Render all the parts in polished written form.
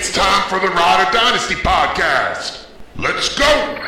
It's time for the Rider Dynasty podcast. Let's go!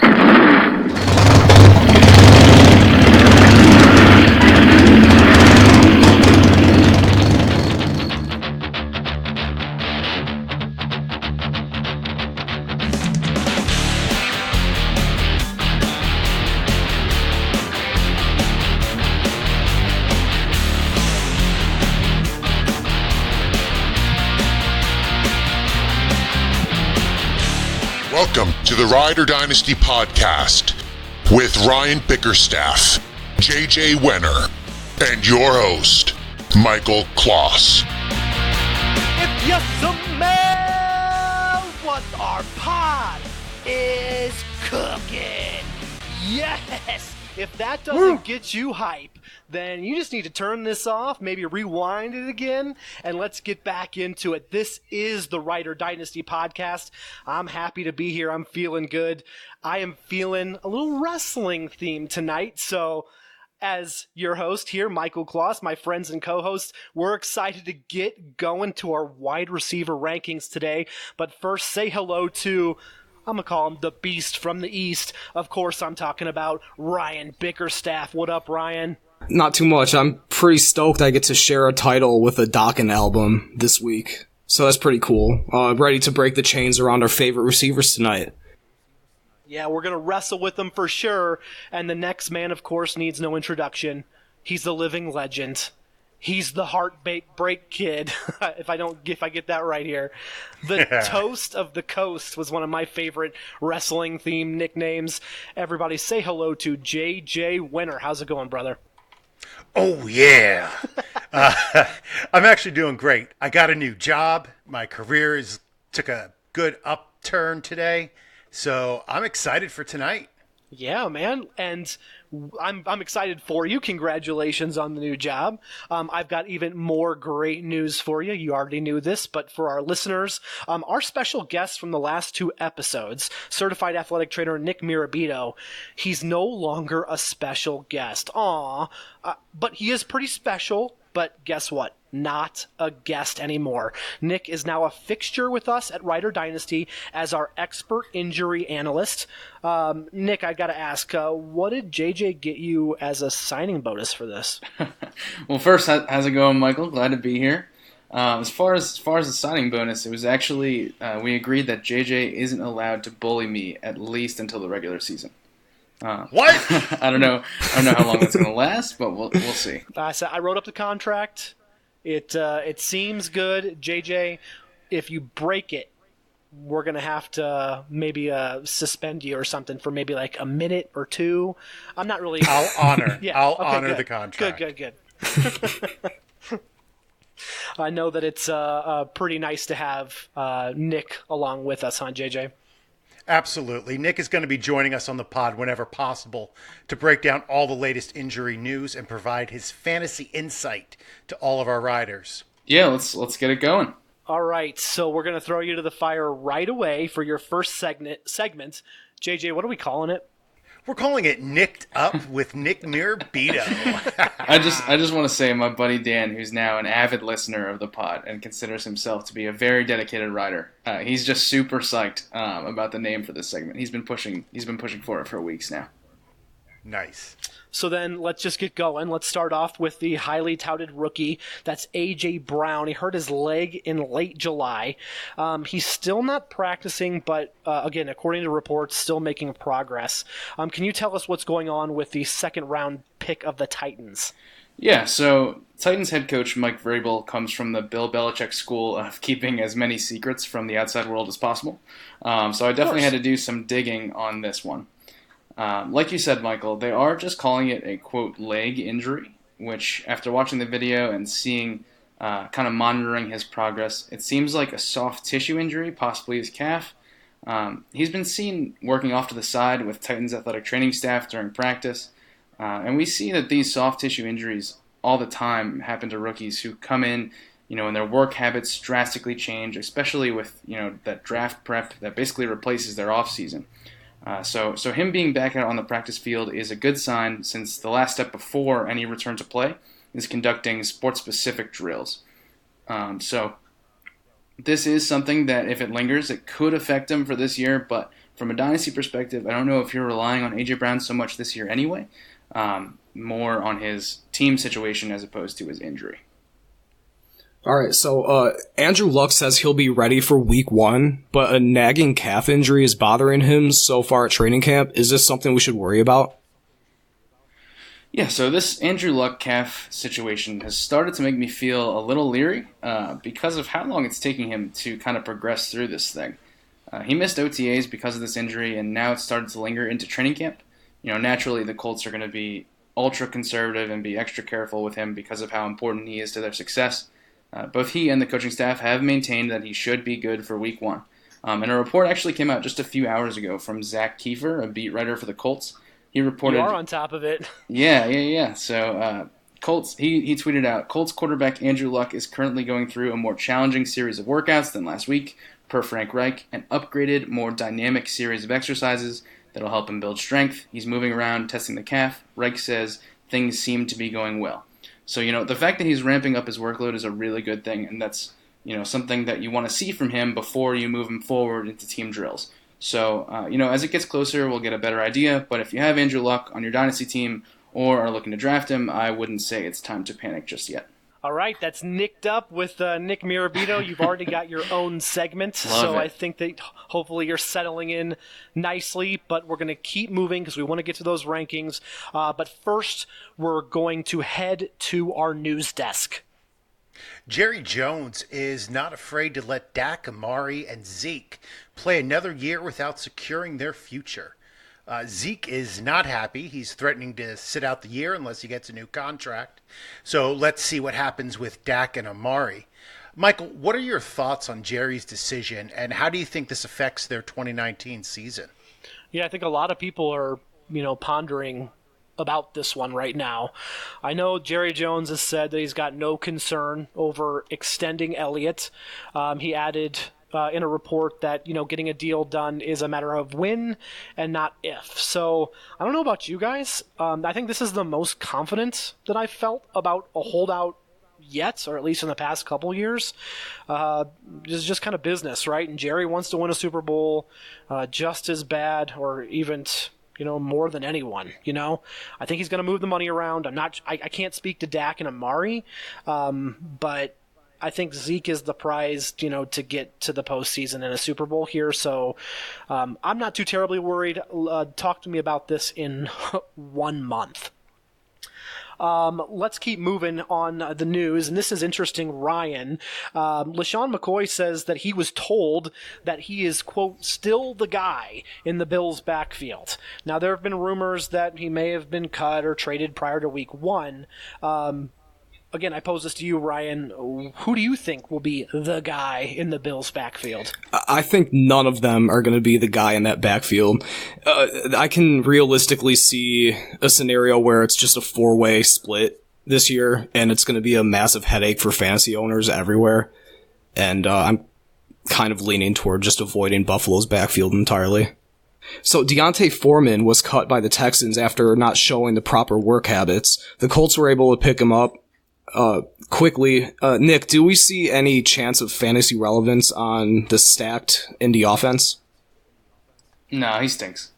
Welcome to the Rider Dynasty podcast with Ryan Bickerstaff, JJ Wenner, and your host, Michael Kloss. If you smell what our pod is cooking, yes! If that doesn't get you hype, then you just need to turn this off, maybe rewind it again, and let's get back into it. This is the Rider Dynasty podcast. I'm happy to be here. I'm feeling good. I am feeling a little wrestling theme tonight, so as your host here, Michael Kloss, my friends and co-hosts, we're excited to get going to our wide receiver rankings today. But first, say hello to, I'm going to call him the Beast from the East. Of course, I'm talking about Ryan Bickerstaff. What up, Ryan? Not too much. I'm pretty stoked I get to share a title with a Dokken album this week. So that's pretty cool. Ready to break the chains around our favorite receivers tonight. Yeah, we're going to wrestle with them for sure. And the next man, of course, needs no introduction. He's the living legend. He's the heartbreak kid, if I get that right here. The Toast of the Coast was one of my favorite wrestling-themed nicknames. Everybody say hello to JJ Wenner. How's it going, brother? Oh, yeah. I'm actually doing great. I got a new job. My career took a good upturn today, so I'm excited for tonight. Yeah, man, and I'm excited for you. Congratulations on the new job. I've got even more great news for you. You already knew this, but for our listeners, our special guest from the last two episodes, certified athletic trainer Nick Mirabito, he's no longer a special guest. But he is pretty special. But guess what? Not a guest anymore. Nick is now a fixture with us at Rider Dynasty as our expert injury analyst. Nick, I got to ask, what did JJ get you as a signing bonus for this? Well, first, how's it going, Michael? Glad to be here. As far as the signing bonus, it was actually we agreed that JJ isn't allowed to bully me at least until the regular season. What? I don't know how long that's going to last, but we'll see. So I wrote up the contract. It seems good. JJ, if you break it, we're going to have to maybe suspend you or something for maybe like a minute or two. I'm not really... I'll honor. Yeah, I'll okay, honor good. the contract. Good. I know that it's pretty nice to have Nick along with us, huh, JJ? Absolutely. Nick is going to be joining us on the pod whenever possible to break down all the latest injury news and provide his fantasy insight to all of our riders. Yeah, let's get it going. All right, so we're going to throw you to the fire right away for your first segment. JJ, what are we calling it? We're calling it Nicked Up with Nick Mirabito. I just want to say my buddy Dan, who's now an avid listener of the pod and considers himself to be a very dedicated rider, he's just super psyched about the name for this segment. He's been pushing for it for weeks now. Nice. So then let's just get going. Let's start off with the highly touted rookie. That's A.J. Brown. He hurt his leg in late July. He's still not practicing, but again, according to reports, still making progress. Can you tell us what's going on with the second-round pick of the Titans? Yeah, so Titans head coach Mike Vrabel comes from the Bill Belichick school of keeping as many secrets from the outside world as possible. So I definitely had to do some digging on this one. Like you said, Michael, they are just calling it a, quote, leg injury, which after watching the video and seeing, kind of monitoring his progress, it seems like a soft tissue injury, possibly his calf. He's been seen working off to the side with Titans athletic training staff during practice, and we see that these soft tissue injuries all the time happen to rookies who come in, and their work habits drastically change, especially with, that draft prep that basically replaces their off season. So him being back out on the practice field is a good sign, since the last step before any return to play is conducting sport-specific drills. So this is something that if it lingers, it could affect him for this year. But from a dynasty perspective, I don't know if you're relying on A.J. Brown so much this year anyway. More on his team situation as opposed to his injury. All right, so Andrew Luck says he'll be ready for week 1, but a nagging calf injury is bothering him so far at training camp. Is this something we should worry about? Yeah, so this Andrew Luck calf situation has started to make me feel a little leery because of how long it's taking him to kind of progress through this thing. He missed OTAs because of this injury, and now it's started to linger into training camp. Naturally, the Colts are going to be ultra conservative and be extra careful with him because of how important he is to their success. Both he and the coaching staff have maintained that he should be good for week 1. And a report actually came out just a few hours ago from Zach Kiefer, a beat writer for the Colts. He reported, you are on top of it. Yeah. So Colts, he tweeted out, Colts quarterback Andrew Luck is currently going through a more challenging series of workouts than last week, per Frank Reich, an upgraded, more dynamic series of exercises that'll help him build strength. He's moving around, testing the calf. Reich says things seem to be going well. So, the fact that he's ramping up his workload is a really good thing, and that's, something that you want to see from him before you move him forward into team drills. So, as it gets closer, we'll get a better idea, but if you have Andrew Luck on your dynasty team or are looking to draft him, I wouldn't say it's time to panic just yet. All right, that's Nicked Up with Nick Mirabito. You've already got your own segment, so I think that hopefully you're settling in nicely, but we're going to keep moving because we want to get to those rankings. But first, we're going to head to our news desk. Jerry Jones is not afraid to let Dak, Amari, and Zeke play another year without securing their future. Zeke is not happy. He's threatening to sit out the year unless he gets a new contract. So let's see what happens with Dak and Amari. Michael, what are your thoughts on Jerry's decision, and how do you think this affects their 2019 season? Yeah, I think a lot of people are, pondering about this one right now. I know Jerry Jones has said that he's got no concern over extending Elliott. He added in a report that, getting a deal done is a matter of when and not if. So I don't know about you guys. I think this is the most confident that I've felt about a holdout yet, or at least in the past couple years. This is just kind of business, right? And Jerry wants to win a Super Bowl just as bad or even more than anyone. I think he's going to move the money around. I can't speak to Dak and Amari, but I think Zeke is the prize, to get to the postseason in a Super Bowl here. So I'm not too terribly worried. Talk to me about this in 1 month. Let's keep moving on the news, and this is interesting, Ryan. LaShawn McCoy says that he was told that he is, quote, still the guy in the Bills' backfield. Now, there have been rumors that he may have been cut or traded prior to week 1. Again, I pose this to you, Ryan. Who do you think will be the guy in the Bills' backfield? I think none of them are going to be the guy in that backfield. I can realistically see a scenario where it's just a 4-way split this year, and it's going to be a massive headache for fantasy owners everywhere. And I'm kind of leaning toward just avoiding Buffalo's backfield entirely. So Deontay Foreman was cut by the Texans after not showing the proper work habits. The Colts were able to pick him up quickly. Nick, do we see any chance of fantasy relevance on the stacked Indy offense? No, he stinks.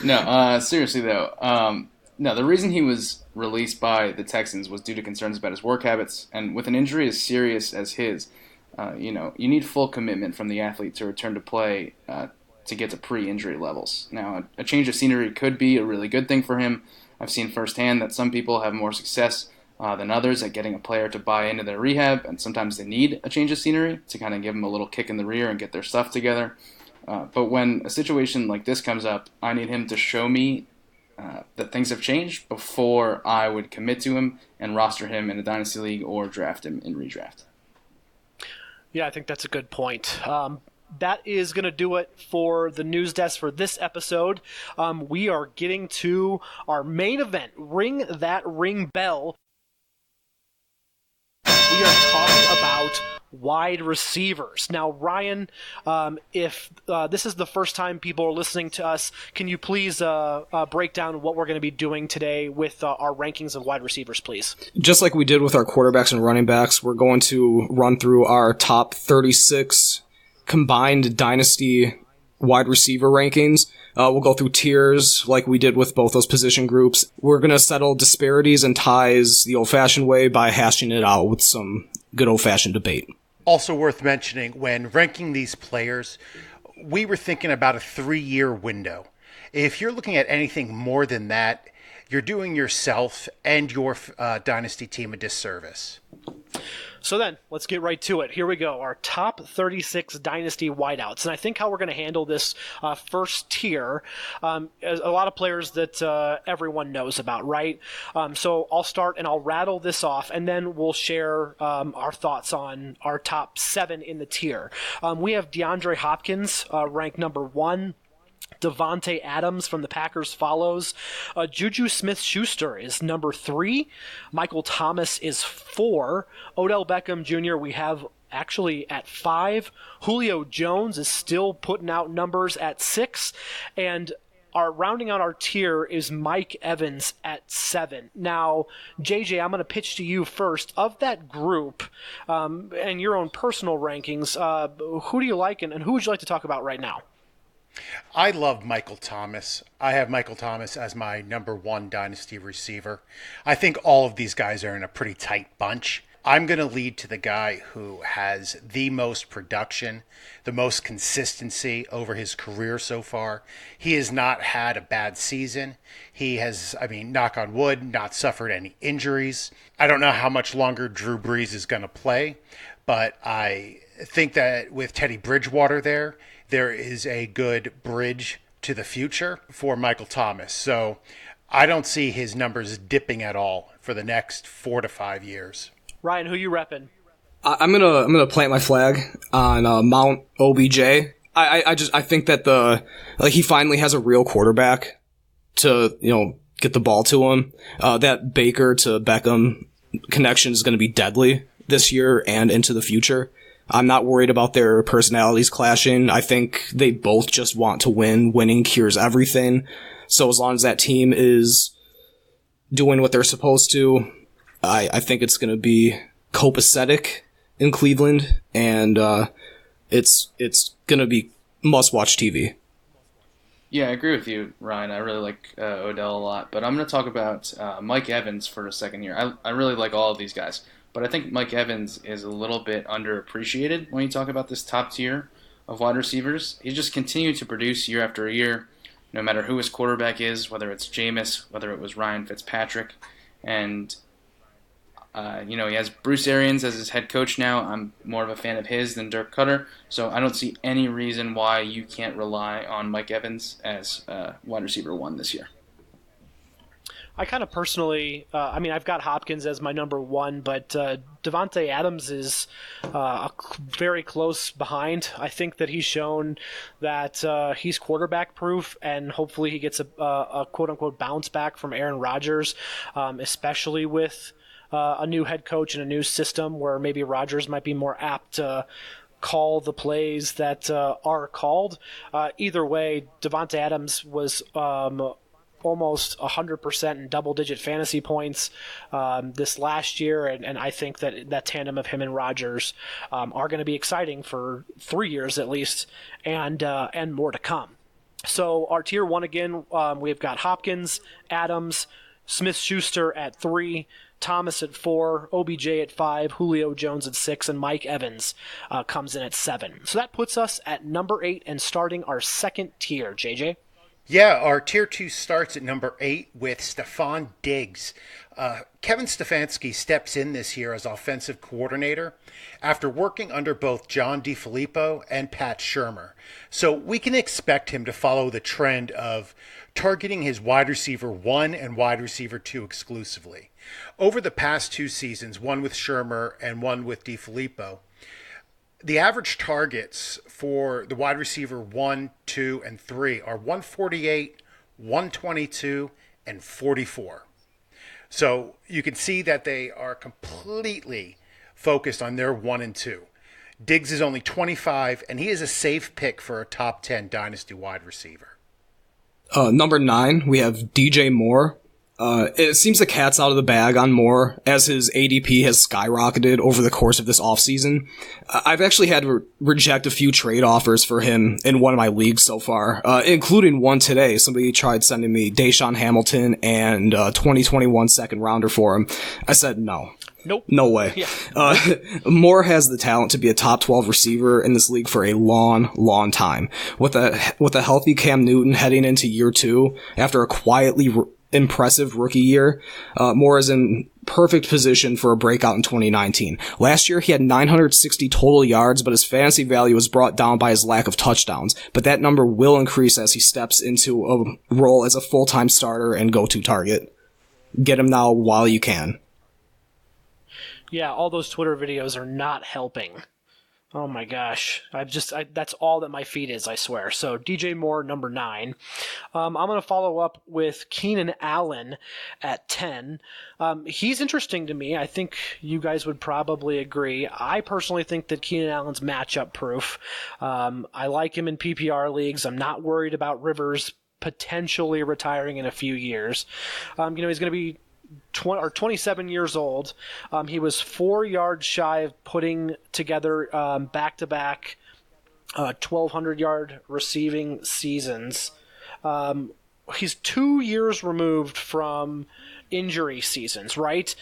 No, seriously though. No, the reason he was released by the Texans was due to concerns about his work habits, and with an injury as serious as his, you need full commitment from the athlete to return to play to get to pre-injury levels. Now, a change of scenery could be a really good thing for him. I've seen firsthand that some people have more success than others at getting a player to buy into their rehab, and sometimes they need a change of scenery to kind of give them a little kick in the rear and get their stuff together. But when a situation like this comes up, I need him to show me that things have changed before I would commit to him and roster him in a dynasty league or draft him in redraft. Yeah, I think that's a good point. That is going to do it for the news desk for this episode. We are getting to our main event. Ring that ring bell. We are talking about wide receivers. Now, Ryan, if this is the first time people are listening to us, can you please break down what we're going to be doing today with our rankings of wide receivers, please? Just like we did with our quarterbacks and running backs, we're going to run through our top 36 combined Dynasty wide receiver rankings. We'll go through tiers like we did with both those position groups. We're going to settle disparities and ties the old-fashioned way by hashing it out with some good old-fashioned debate. Also worth mentioning, when ranking these players, we were thinking about a 3-year window. If you're looking at anything more than that, you're doing yourself and your Dynasty team a disservice. So then, let's get right to it. Here we go, our top 36 Dynasty wideouts. And I think how we're going to handle this first tier, is a lot of players that everyone knows about, right? So I'll start and I'll rattle this off, and then we'll share our thoughts on our top 7 in the tier. We have DeAndre Hopkins, ranked number 1. Devontae Adams from the Packers follows. Juju Smith-Schuster is number 3. Michael Thomas is 4. Odell Beckham Jr. we have actually at 5. Julio Jones is still putting out numbers at 6. And rounding out our tier is Mike Evans at 7. Now, JJ, I'm going to pitch to you first. Of that group, and your own personal rankings, who do you like and who would you like to talk about right now? I love Michael Thomas. I have Michael Thomas as my number 1 Dynasty receiver. I think all of these guys are in a pretty tight bunch. I'm going to lead to the guy who has the most production, the most consistency over his career so far. He has not had a bad season. He has, knock on wood, not suffered any injuries. I don't know how much longer Drew Brees is going to play, but I think that with Teddy Bridgewater there is a good bridge to the future for Michael Thomas. So I don't see his numbers dipping at all for the next 4 to 5 years. Ryan, who you repping? I'm gonna plant my flag on Mount OBJ. I think that he finally has a real quarterback to get the ball to him. That Baker to Beckham connection is going to be deadly this year and into the future. I'm not worried about their personalities clashing. I think they both just want to win. Winning cures everything. So as long as that team is doing what they're supposed to, I think it's going to be copacetic in Cleveland, and it's going to be must-watch TV. Yeah, I agree with you, Ryan. I really like Odell a lot, but I'm going to talk about Mike Evans for a second here. I really like all of these guys. But I think Mike Evans is a little bit underappreciated when you talk about this top tier of wide receivers. He just continued to produce year after year, no matter who his quarterback is, whether it's Jameis, whether it was Ryan Fitzpatrick. And, he has Bruce Arians as his head coach now. I'm more of a fan of his than Dirk Cutter. So I don't see any reason why you can't rely on Mike Evans as wide receiver 1 this year. I kind of personally, I've got Hopkins as my number 1, but Devontae Adams is very close behind. I think that he's shown that he's quarterback proof, and hopefully he gets a quote-unquote bounce back from Aaron Rodgers, especially with a new head coach and a new system where maybe Rodgers might be more apt to call the plays that are called. Either way, Devontae Adams was almost 100% in double-digit fantasy points this last year, and I think that tandem of him and Rodgers are going to be exciting for 3 years at least, and more to come. So our tier 1 again, we've got Hopkins, Adams, Smith-Schuster at 3, Thomas at 4, OBJ at 5, Julio Jones at 6, and Mike Evans comes in at 7. So that puts us at number 8 and starting our second tier. JJ? Yeah, our Tier 2 starts at number 8 with Stephon Diggs. Kevin Stefanski steps in this year as offensive coordinator after working under both John DeFilippo and Pat Shurmur. So we can expect him to follow the trend of targeting his wide receiver 1 and wide receiver 2 exclusively. Over the past 2 seasons, one with Shurmur and one with DeFilippo, the average targets for the wide receiver 1, 2, and 3 are 148, 122, and 44. So you can see that they are completely focused on their 1 and 2. Diggs is only 25, and he is a safe pick for a top 10 Dynasty wide receiver. Number 9, we have DJ Moore. It seems the cat's out of the bag on Moore as his ADP has skyrocketed over the course of this offseason. I've actually had to reject a few trade offers for him in one of my leagues so far, including one today. Somebody tried sending me Deshaun Hamilton and 2021 second rounder for him. I said no. Nope. No way. Yeah. Moore has the talent to be a top 12 receiver in this league for a long, long time. With a healthy Cam Newton heading into year 2 after a quietly impressive rookie year, Moore is in perfect position for a breakout in 2019. Last year, he had 960 total yards, but his fantasy value was brought down by his lack of touchdowns. But that number will increase as he steps into a role as a full-time starter and go-to target. Get him now while you can. Yeah, all those Twitter videos are not helping. Oh my gosh. That's all that my feed is, I swear. So DJ Moore, number 9. I'm going to follow up with Keenan Allen at 10. He's interesting to me. I think you guys would probably agree. I personally think that Keenan Allen's matchup proof. I like him in PPR leagues. I'm not worried about Rivers potentially retiring in a few years. He's going to be 27 years old. He was 4 yards shy of putting together back-to-back 1,200-yard receiving seasons. He's 2 years removed from injury seasons, right?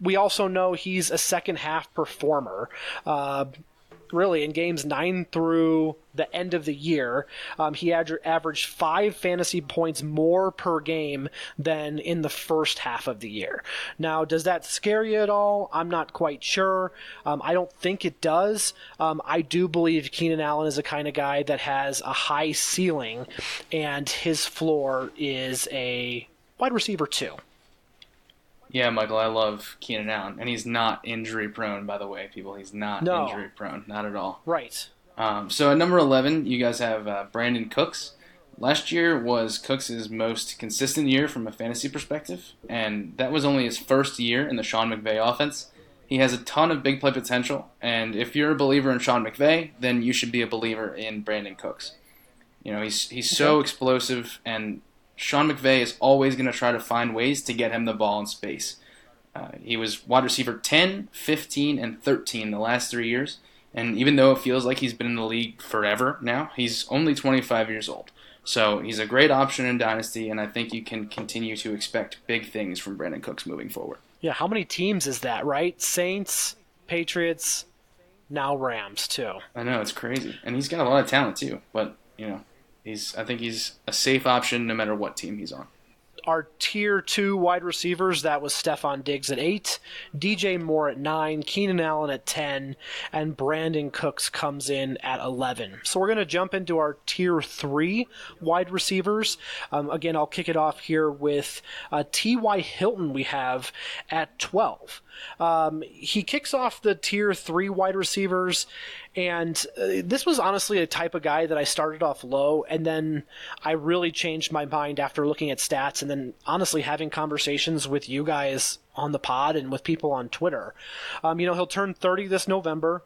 We also know he's a second-half performer. Really, in games 9 through the end of the year, he averaged 5 fantasy points more per game than in the first half of the year. Now, does that scare you at all? I'm not quite sure. I don't think it does. I do believe Keenan Allen is the kind of guy that has a high ceiling, and his floor is a wide receiver 2. Yeah, Michael, I love Keenan Allen, and he's not injury prone, by the way, people. He's not injury prone, not at all. Right. So at number 11, you guys have Brandon Cooks. Last year was Cooks' most consistent year from a fantasy perspective, and that was only his first year in the Sean McVay offense. He has a ton of big play potential, and if you're a believer in Sean McVay, then you should be a believer in Brandon Cooks. He's so explosive, and Sean McVay is always going to try to find ways to get him the ball in space. He was wide receiver 10, 15, and 13 the last 3 years. And even though it feels like he's been in the league forever now, he's only 25 years old. So he's a great option in Dynasty, and I think you can continue to expect big things from Brandon Cooks moving forward. Yeah, how many teams is that, right? Saints, Patriots, now Rams, too. I know, it's crazy. And he's got a lot of talent, too. But, I think he's a safe option no matter what team he's on. Our tier 2 wide receivers, that was Stephon Diggs at 8, DJ Moore at 9, Keenan Allen at 10, and Brandon Cooks comes in at 11. So we're going to jump into our tier 3 wide receivers. Again, I'll kick it off here with T.Y. Hilton we have at 12. He kicks off the tier 3 wide receivers, and this was honestly a type of guy that I started off low, and then I really changed my mind after looking at stats and then honestly having conversations with you guys on the pod and with people on Twitter. He'll turn 30 this November.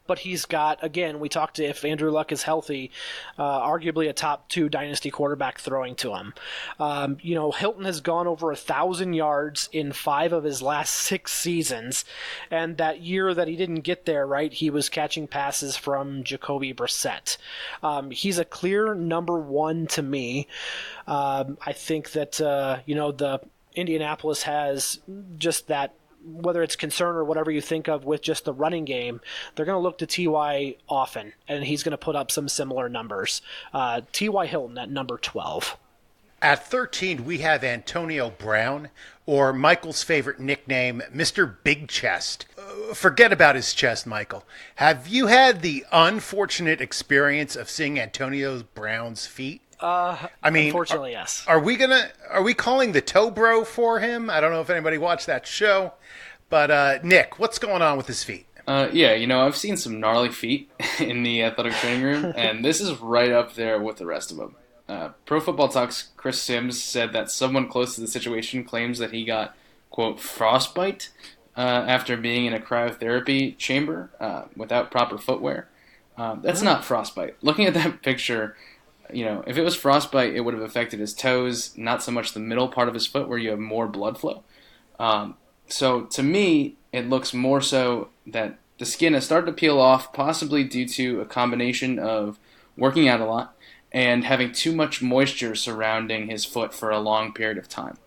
But he's got, again, we talked to if Andrew Luck is healthy, arguably a top 2 dynasty quarterback throwing to him. Hilton has gone over 1,000 yards in 5 of his last 6 seasons. And that year that he didn't get there, right, he was catching passes from Jacoby Brissett. He's a clear number 1 to me. I think that, the Indianapolis has just that, whether it's concern or whatever you think of with just the running game, they're going to look to T.Y. often, and he's going to put up some similar numbers. T.Y. Hilton at number 12. At 13, we have Antonio Brown, or Michael's favorite nickname, Mr. Big Chest. Forget about his chest, Michael. Have you had the unfortunate experience of seeing Antonio Brown's feet? Unfortunately, yes. Are we calling the toe bro for him? I don't know if anybody watched that show, but Nick, what's going on with his feet? I've seen some gnarly feet in the athletic training room, and this is right up there with the rest of them. Pro Football Talk's Chris Sims said that someone close to the situation claims that he got, quote, frostbite. after being in a cryotherapy chamber without proper footwear. That's not frostbite. Looking at that picture, if it was frostbite, it would have affected his toes, not so much the middle part of his foot where you have more blood flow. So to me, it looks more so that the skin has started to peel off, possibly due to a combination of working out a lot and having too much moisture surrounding his foot for a long period of time.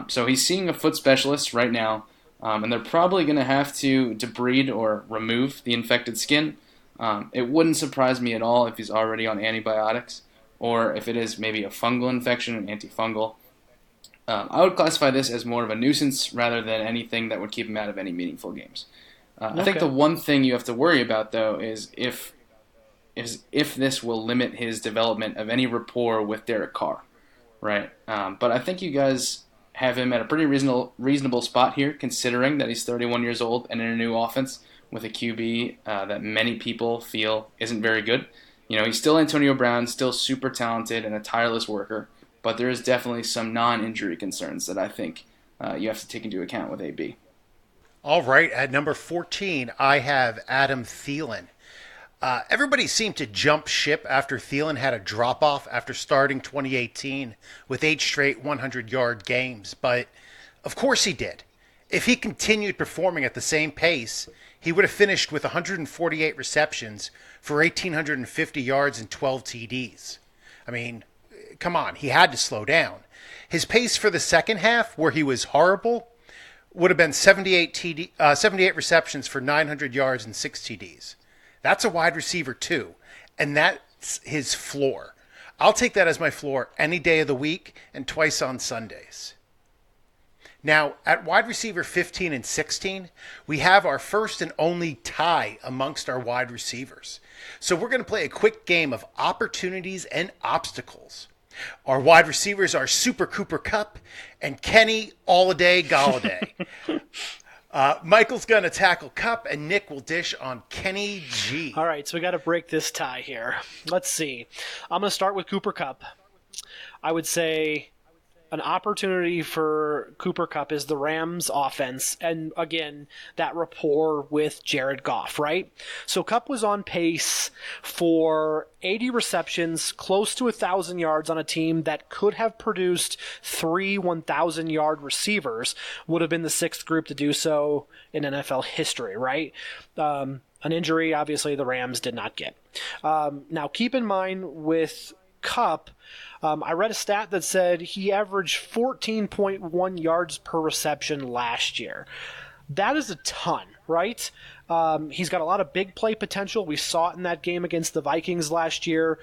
So he's seeing a foot specialist right now, and they're probably going to have to debride or remove the infected skin. It wouldn't surprise me at all if he's already on antibiotics, or if it is maybe a fungal infection, an antifungal. I would classify this as more of a nuisance rather than anything that would keep him out of any meaningful games. I think the one thing you have to worry about, though, is if this will limit his development of any rapport with Derek Carr, right? But I think you guys have him at a pretty reasonable spot here, considering that he's 31 years old and in a new offense with a QB that many people feel isn't very good. He's still Antonio Brown, still super talented and a tireless worker, but there is definitely some non-injury concerns that I think you have to take into account with AB. All right, at number 14, I have Adam Thielen. Everybody seemed to jump ship after Thielen had a drop-off after starting 2018 with 8 straight 100-yard games, but of course he did. If he continued performing at the same pace, he would have finished with 148 receptions for 1,850 yards and 12 TDs. I mean, come on, he had to slow down. His pace for the second half, where he was horrible, would have been 78 receptions for 900 yards and 6 TDs. That's a wide receiver too, and that's his floor. I'll take that as my floor any day of the week and twice on Sundays. Now, at wide receiver 15 and 16, we have our first and only tie amongst our wide receivers. So we're going to play a quick game of opportunities and obstacles. Our wide receivers are Super Cooper Kupp and Kenny Alladay Galladay. Michael's going to tackle Kupp, and Nick will dish on Kenny G. All right, so we got to break this tie here. Let's see. I'm going to start with Cooper Kupp. I would say an opportunity for Cooper Kupp is the Rams offense, and again, that rapport with Jared Goff, right? So Kupp was on pace for 80 receptions, close to 1,000 yards on a team that could have produced 3 1,000-yard receivers, would have been the 6th group to do so in NFL history, right? An injury, obviously, the Rams did not get. Now, keep in mind with Kupp, I read a stat that said he averaged 14.1 yards per reception last year. That is a ton, right? He's got a lot of big play potential. We saw it in that game against the Vikings last year.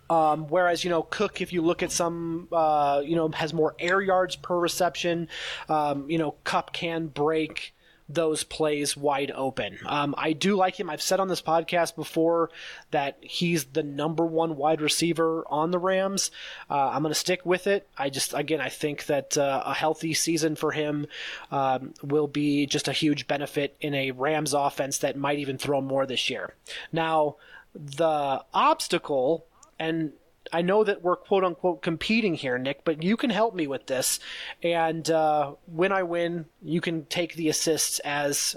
Whereas, Cook, if you look at some, has more air yards per reception. Kupp can break those plays wide open. I do like him. I've said on this podcast before that he's the number 1 wide receiver on the Rams. I'm going to stick with it. I think that a healthy season for him will be just a huge benefit in a Rams offense that might even throw more this year. Now, the obstacle, and I know that we're quote-unquote competing here, Nick, but you can help me with this. And when I win, you can take the assists as,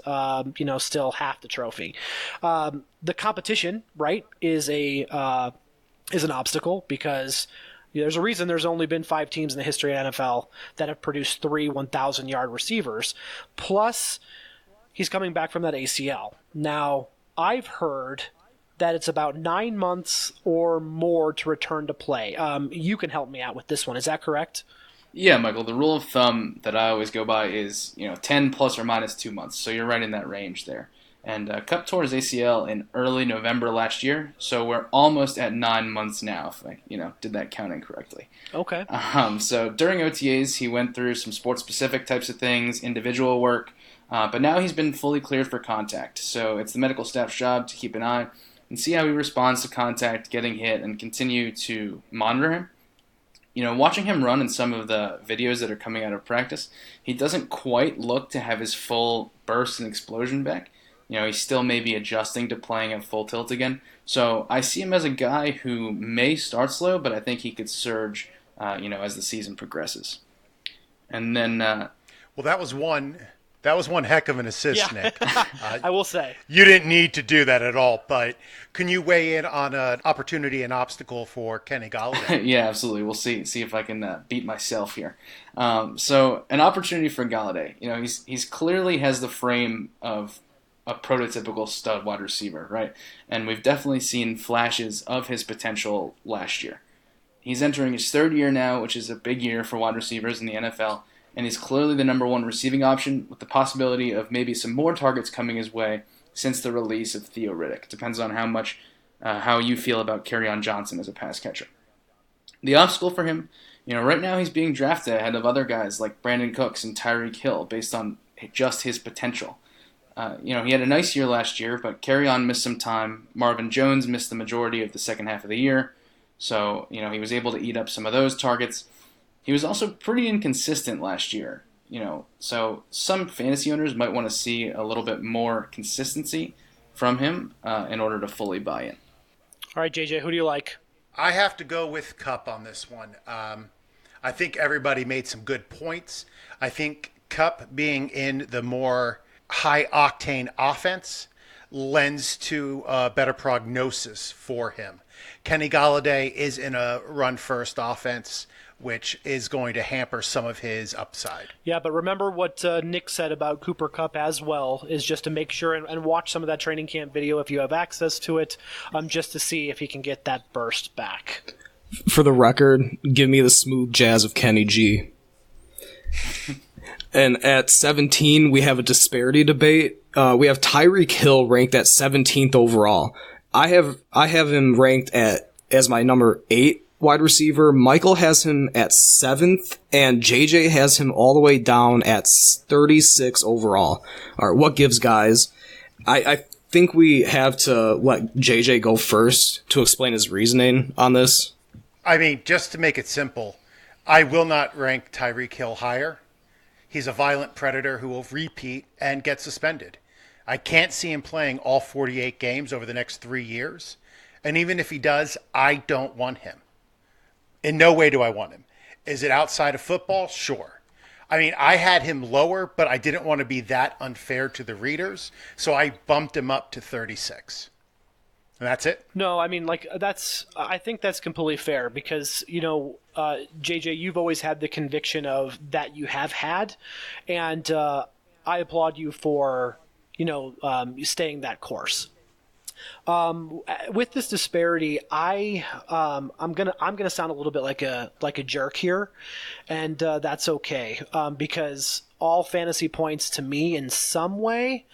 still half the trophy. The competition, right, is an obstacle because there's a reason there's only been 5 teams in the history of NFL that have produced 3 1,000-yard receivers. Plus, he's coming back from that ACL. Now, I've heard that it's about 9 months or more to return to play. You can help me out with this one. Is that correct? Yeah, Michael. The rule of thumb that I always go by is 10 plus or minus 2 months. So you're right in that range there. And Kupp tore his ACL in early November last year, so we're almost at 9 months now. If I did that counting correctly. Okay. So during OTAs, he went through some sports-specific types of things, individual work, but now he's been fully cleared for contact. So it's the medical staff's job to keep an eye and see how he responds to contact, getting hit, and continue to monitor him. Watching him run in some of the videos that are coming out of practice, he doesn't quite look to have his full burst and explosion back. He's still maybe adjusting to playing at full tilt again. So I see him as a guy who may start slow, but I think he could surge, as the season progresses. And then... Well, that was one That was one heck of an assist, Yeah. Nick. I will say. You didn't need to do that at all, but can you weigh in on an opportunity and obstacle for Kenny Golladay? Yeah, absolutely. We'll see if I can beat myself here. So an opportunity for Galladay. You know, he's clearly has the frame of a prototypical stud wide receiver, right? And we've definitely seen flashes of his potential last year. He's entering his third year now, which is a big year for wide receivers in the NFL, and he's clearly the number one receiving option with the possibility of maybe some more targets coming his way since the release of Theo Riddick. Depends on how you feel about Kerryon Johnson as a pass catcher. The obstacle for him, you know, right now he's being drafted ahead of other guys like Brandon Cooks and Tyreek Hill based on just his potential. You know, he had a nice year last year, but Kerryon missed some time. Marvin Jones missed the majority of the second half of the year, so, you know, he was able to eat up some of those targets. He was also pretty inconsistent last year, you know, so some fantasy owners might want to see a little bit more consistency from him in order to fully buy in. All right, JJ, who do you like? I have to go with Kupp on this one. I think everybody made some good points. I think Kupp being in the more high-octane offense lends to a better prognosis for him. Kenny Golladay is in a run-first offense, which is going to hamper some of his upside. Yeah, but remember what Nick said about Cooper Kupp as well, is just to make sure and watch some of that training camp video if you have access to it, just to see if he can get that burst back. For the record, give me the smooth jazz of Kenny G. And at 17, we have a disparity debate. We have Tyreek Hill ranked at 17th overall. I have him ranked as my number 8 wide receiver. Michael has him at 7th, and JJ has him all the way down at 36 overall. All right, what gives, guys? I think we have to let JJ go first to explain his reasoning on this. I mean, just to make it simple, I will not rank Tyreek Hill higher. He's a violent predator who will repeat and get suspended. I can't see him playing all 48 games over the next 3 years. And even if he does, I don't want him. In no way do I want him. Is it outside of football? Sure. I mean, I had him lower, but I didn't want to be that unfair to the readers, so I bumped him up to 36. And that's it? No, I mean, I think that's completely fair because, you know, JJ, you've always had the conviction of that you have had, and I applaud you for, you know, staying that course. With this disparity, I'm gonna sound a little bit like a jerk here, and that's okay because all fantasy points to me in some way,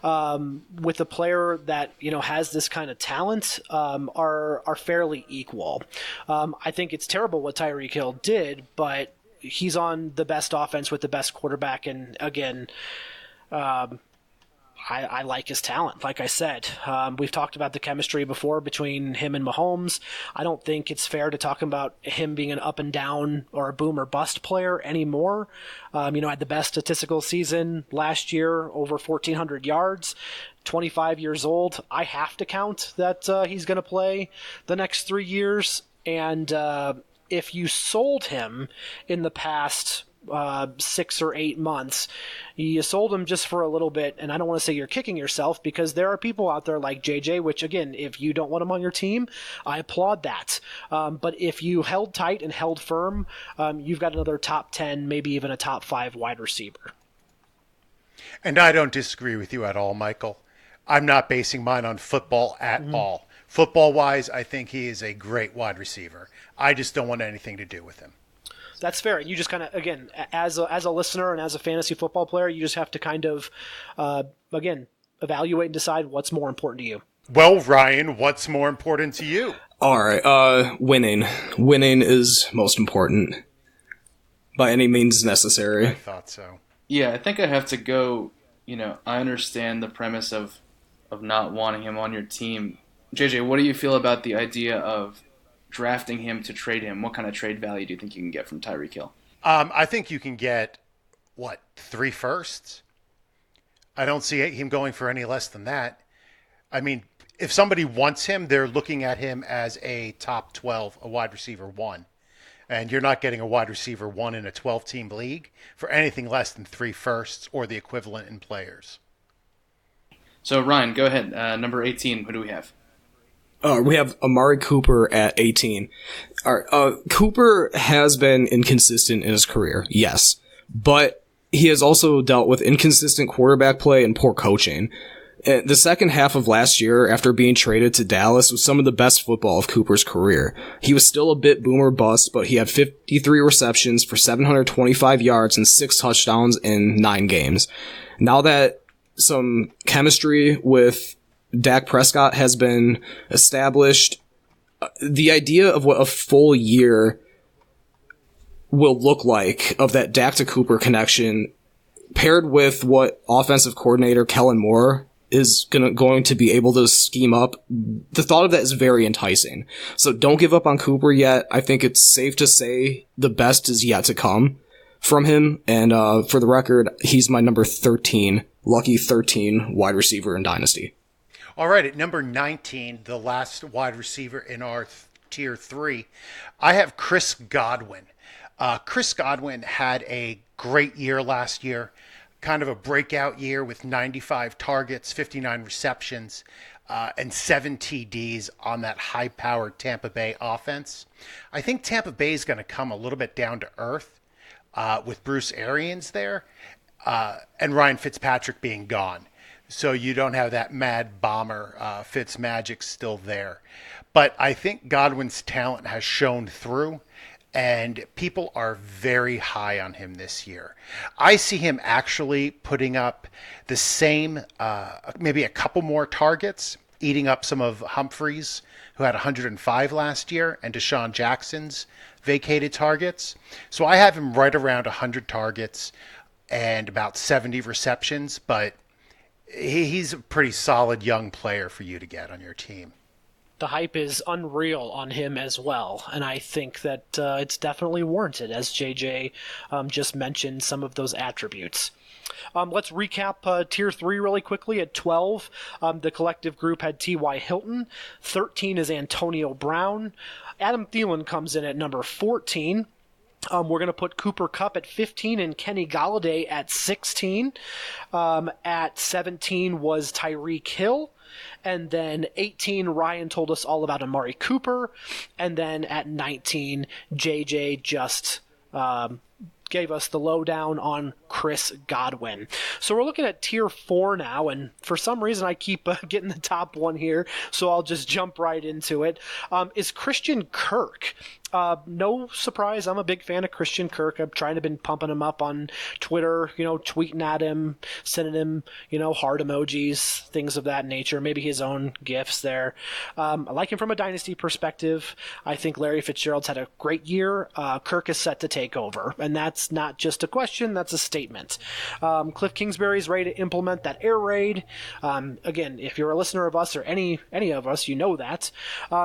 with a player that, you know, has this kind of talent, are fairly equal. I think it's terrible what Tyreek Hill did, but he's on the best offense with the best quarterback, and again, I like his talent. Like I said, we've talked about the chemistry before between him and Mahomes. I don't think it's fair to talk about him being an up and down or a boom or bust player anymore. You know, had the best statistical season last year, over 1,400 yards, 25 years old. I have to count that he's going to play the next 3 years. And if you sold him in the past 6 or 8 months, you sold him just for a little bit, and I don't want to say you're kicking yourself because there are people out there like JJ, which again, if you don't want him on your team, I applaud that. But if you held tight and held firm, you've got another top 10, maybe even a top 5 wide receiver. And I don't disagree with you at all, Michael. I'm not basing mine on football at all. Football-wise, I think he is a great wide receiver. I just don't want anything to do with him. That's fair. You just kind of, again, as a listener and as a fantasy football player, you just have to kind of, again, evaluate and decide what's more important to you. Well, Ryan, what's more important to you? All right, winning. Winning is most important by any means necessary. I thought so. Yeah, I think I have to go, you know, I understand the premise of not wanting him on your team. JJ, what do you feel about the idea of drafting him to trade him? What kind of trade value do you think you can get from Tyreek Hill? I think you can get, 3 firsts? I don't see him going for any less than that. I mean, if somebody wants him, they're looking at him as a top 12, a wide receiver 1. And you're not getting a wide receiver 1 in a 12-team league for anything less than 3 firsts or the equivalent in players. So, Ryan, go ahead. Number 18, who do we have? We have Amari Cooper at 18. All right, Cooper has been inconsistent in his career, yes. But he has also dealt with inconsistent quarterback play and poor coaching. The second half of last year, after being traded to Dallas, was some of the best football of Cooper's career. He was still a bit boomer bust, but he had 53 receptions for 725 yards and 6 touchdowns in 9 games. Now that some chemistry with Dak Prescott has been established, the idea of what a full year will look like of that Dak to Cooper connection, paired with what offensive coordinator Kellen Moore is going to be able to scheme up, the thought of that is very enticing. So don't give up on Cooper yet. I think it's safe to say the best is yet to come from him. And for the record, he's my number 13, lucky 13 wide receiver in Dynasty. All right, at number 19, the last wide receiver in our tier 3, I have Chris Godwin. Chris Godwin had a great year last year, kind of a breakout year with 95 targets, 59 receptions, and 7 TDs on that high-powered Tampa Bay offense. I think Tampa Bay is going to come a little bit down to earth with Bruce Arians there and Ryan Fitzpatrick being gone. So you don't have that mad bomber Fitzmagic still there. But I think Godwin's talent has shown through, and people are very high on him this year. I see him actually putting up the same, maybe a couple more targets, eating up some of Humphreys, who had 105 last year, and Deshaun Jackson's vacated targets. So I have him right around 100 targets and about 70 receptions, but he's a pretty solid young player for you to get on your team. The hype is unreal on him as well, and I think that it's definitely warranted, as JJ just mentioned some of those attributes. Let's recap Tier 3 really quickly. At 12, the collective group had T.Y. Hilton. 13 is Antonio Brown. Adam Thielen comes in at number 14. We're going to put Cooper Kupp at 15 and Kenny Golladay at 16. At 17 was Tyreek Hill. And then 18, Ryan told us all about Amari Cooper. And then at 19, JJ just gave us the lowdown on Chris Godwin. So we're looking at Tier 4 now, and for some reason I keep getting the top one here, so I'll just jump right into it. Is Christian Kirk. No surprise, I'm a big fan of Christian Kirk. I've tried to been pumping him up on Twitter, tweeting at him, sending him, heart emojis, things of that nature, maybe his own gifts there. I like him from a dynasty perspective. I think Larry Fitzgerald's had a great year. Kirk is set to take over, and that's not just a question, that's a statement. Cliff Kingsbury's ready to implement that air raid. Again, if you're a listener of us or any of us, you know that.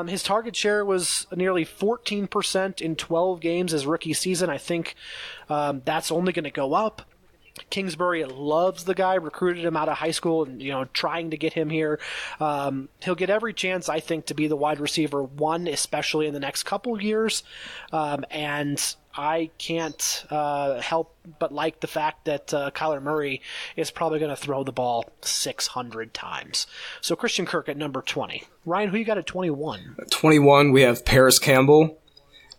His target share was nearly 14% in 12 games his rookie season. I think that's only going to go up. Kingsbury loves the guy, recruited him out of high school, and trying to get him here. He'll get every chance, I think, to be the wide receiver 1, especially in the next couple years. And I can't help but like the fact that Kyler Murray is probably going to throw the ball 600 times. So Christian Kirk at number 20. Ryan, who you got at 21? 21, we have Paris Campbell.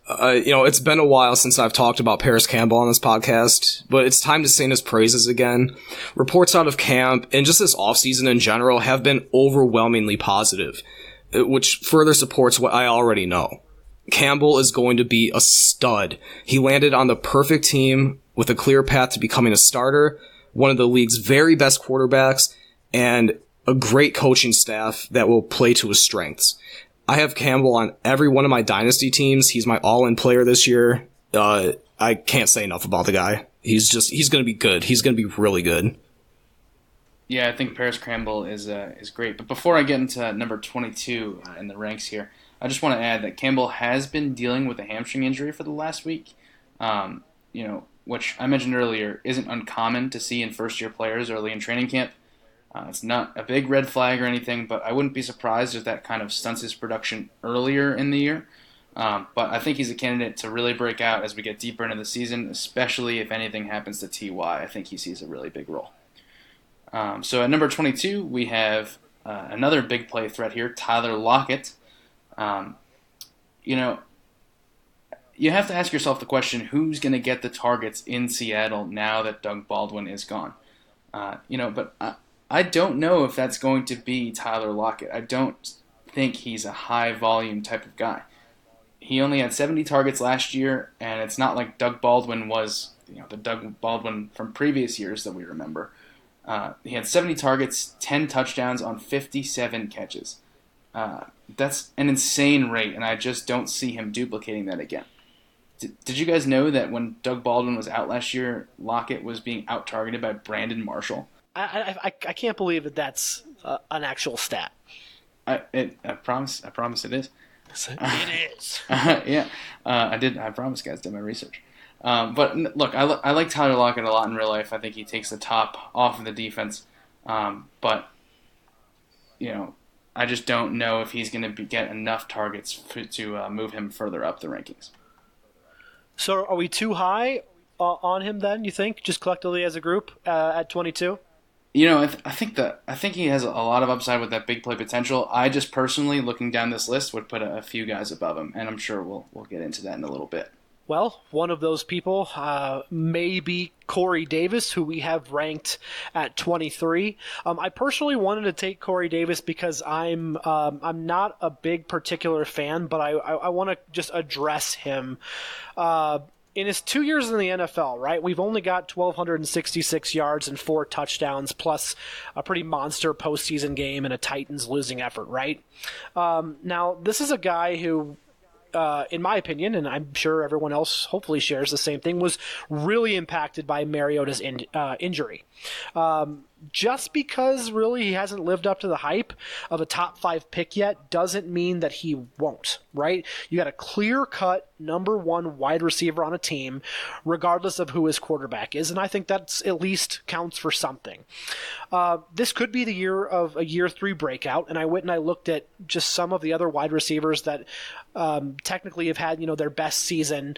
It's been a while since I've talked about Paris Campbell on this podcast, but it's time to sing his praises again. Reports out of camp and just this offseason in general have been overwhelmingly positive, which further supports what I already know. Campbell is going to be a stud. He landed on the perfect team with a clear path to becoming a starter, one of the league's very best quarterbacks, and a great coaching staff that will play to his strengths. I have Campbell on every one of my dynasty teams. He's my all-in player this year. I can't say enough about the guy. He's going to be good. He's going to be really good. Yeah, I think Paris Campbell is great. But before I get into number 22 in the ranks here, I just want to add that Campbell has been dealing with a hamstring injury for the last week, which I mentioned earlier isn't uncommon to see in first-year players early in training camp. It's not a big red flag or anything, but I wouldn't be surprised if that kind of stunts his production earlier in the year. But I think he's a candidate to really break out as we get deeper into the season, especially if anything happens to T.Y. I think he sees a really big role. So at number 22, we have another big play threat here, Tyler Lockett. You have to ask yourself the question, who's going to get the targets in Seattle now that Doug Baldwin is gone? But I don't know if that's going to be Tyler Lockett. I don't think he's a high-volume type of guy. He only had 70 targets last year, and it's not like Doug Baldwin was the Doug Baldwin from previous years that we remember. He had 70 targets, 10 touchdowns on 57 catches. That's an insane rate, and I just don't see him duplicating that again. Did you guys know that when Doug Baldwin was out last year, Lockett was being out-targeted by Brandon Marshall? I can't believe that that's an actual stat. I promise it is. It is. Yeah, I promise, guys, did my research. But look, I like Tyler Lockett a lot in real life. I think he takes the top off of the defense. But I just don't know if he's going to get enough targets to move him further up the rankings. So are we too high on him then, you think, just collectively as a group at 22? I think he has a lot of upside with that big play potential. I just personally, looking down this list, would put a few guys above him, and I'm sure we'll get into that in a little bit. Well, one of those people may be Corey Davis, who we have ranked at 23. I personally wanted to take Corey Davis because I'm not a big particular fan, but I want to just address him. In his 2 years in the NFL, right, we've only got 1,266 yards and 4 touchdowns, plus a pretty monster postseason game and a Titans losing effort, right? Now, this is a guy who, in my opinion, and I'm sure everyone else hopefully shares the same thing, was really impacted by Mariota's injury. Just because really he hasn't lived up to the hype of a top 5 pick yet doesn't mean that he won't, right? You got a clear-cut number 1 wide receiver on a team, regardless of who his quarterback is, and I think that's at least counts for something. This could be the year of a year 3 breakout, and I went and I looked at just some of the other wide receivers that technically have had their best season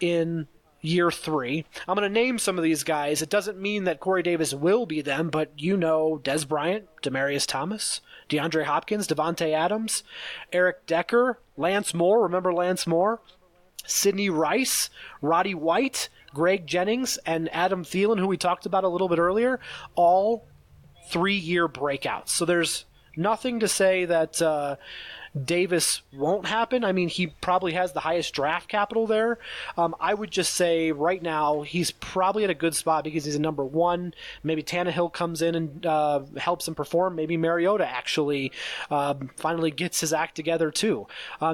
in year 3. I'm going to name some of these guys. It doesn't mean that Corey Davis will be them, but Des Bryant, Demaryius Thomas, DeAndre Hopkins, Devontae Adams, Eric Decker, Lance Moore, remember Lance Moore? Sidney Rice, Roddy White, Greg Jennings, and Adam Thielen, who we talked about a little bit earlier, all 3-year breakouts. So there's nothing to say that Davis won't happen. I mean, he probably has the highest draft capital there. I would just say right now he's probably at a good spot because he's a number 1. Maybe Tannehill comes in and helps him perform. Maybe Mariota actually finally gets his act together too.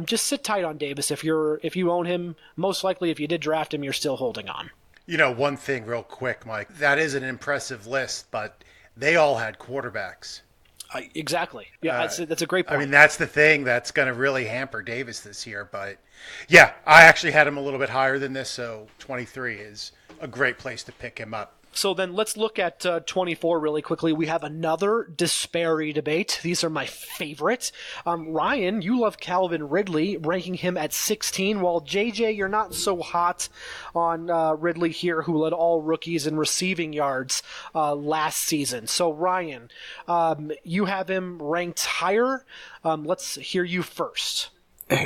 Just sit tight on Davis if you own him. Most likely, if you did draft him, you're still holding on. One thing real quick, Mike. That is an impressive list, but they all had quarterbacks. Exactly. Yeah, that's a great point. I mean, that's the thing that's going to really hamper Davis this year. But, yeah, I actually had him a little bit higher than this, so 23 is a great place to pick him up. So then let's look at 24 really quickly. We have another disparity debate. These are my favorite. Ryan, you love Calvin Ridley, ranking him at 16, while JJ, you're not so hot on Ridley here, who led all rookies in receiving yards last season. So Ryan, you have him ranked higher. Let's hear you first.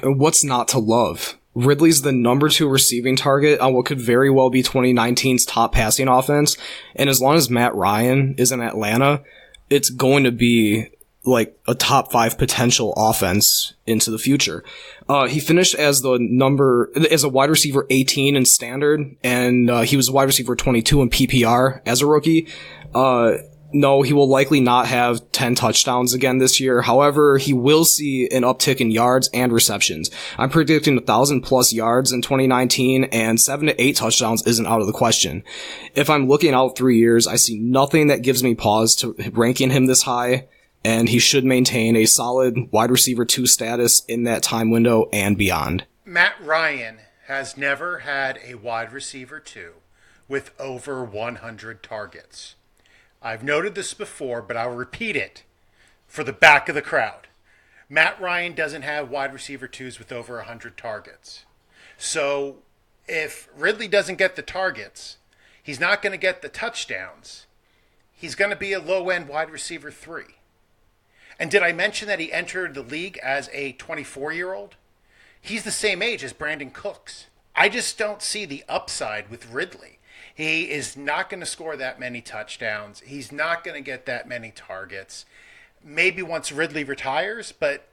What's not to love? Ridley's the number 2 receiving target on what could very well be 2019's top passing offense, and as long as Matt Ryan is in Atlanta, it's going to be like a top 5 potential offense into the future. He finished as a wide receiver 18 in standard, and he was a wide receiver 22 in PPR as a rookie. No, he will likely not have 10 touchdowns again this year. However, he will see an uptick in yards and receptions. I'm predicting 1,000+ yards in 2019, and 7 to 8 touchdowns isn't out of the question. If I'm looking out 3 years, I see nothing that gives me pause to ranking him this high, and he should maintain a solid wide receiver 2 status in that time window and beyond. Matt Ryan has never had a wide receiver 2 with over 100 targets. I've noted this before, but I'll repeat it for the back of the crowd. Matt Ryan doesn't have wide receiver twos with over 100 targets. So if Ridley doesn't get the targets, he's not going to get the touchdowns. He's going to be a low-end wide receiver 3. And did I mention that he entered the league as a 24-year-old? He's the same age as Brandon Cooks. I just don't see the upside with Ridley. He is not going to score that many touchdowns. He's not going to get that many targets. Maybe once Ridley retires, but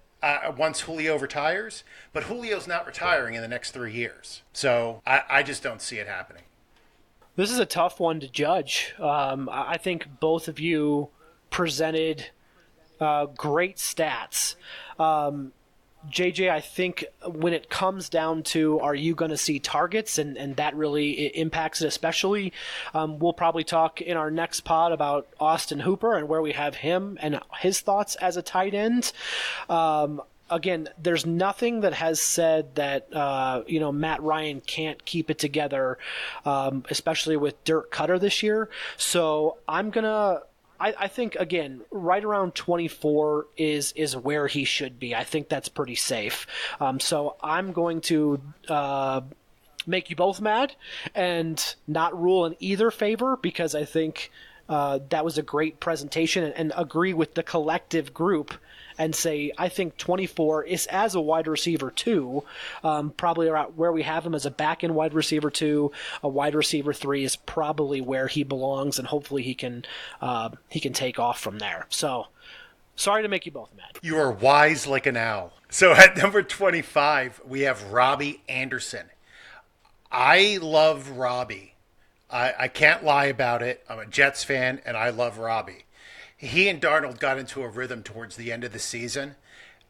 once Julio retires. But Julio's not retiring in the next 3 years. So I just don't see it happening. This is a tough one to judge. I think both of you presented great stats. JJ, I think when it comes down to are you going to see targets, and that really impacts it especially, we'll probably talk in our next pod about Austin Hooper and where we have him and his thoughts as a tight end. Again, there's nothing that has said that Matt Ryan can't keep it together, especially with Dirk Cutter this year. So I think, again, right around 24 is where he should be. I think that's pretty safe. So I'm going to make you both mad and not rule in either favor, because I think that was a great presentation, and agree with the collective group and say I think 24 is as a wide receiver 2, probably around where we have him as a back-end wide receiver 2. A wide receiver 3 is probably where he belongs, and hopefully he can take off from there. So sorry to make you both mad. You are wise like an owl. So at number 25, we have Robbie Anderson. I love Robbie. I can't lie about it. I'm a Jets fan, and I love Robbie. He and Darnold got into a rhythm towards the end of the season,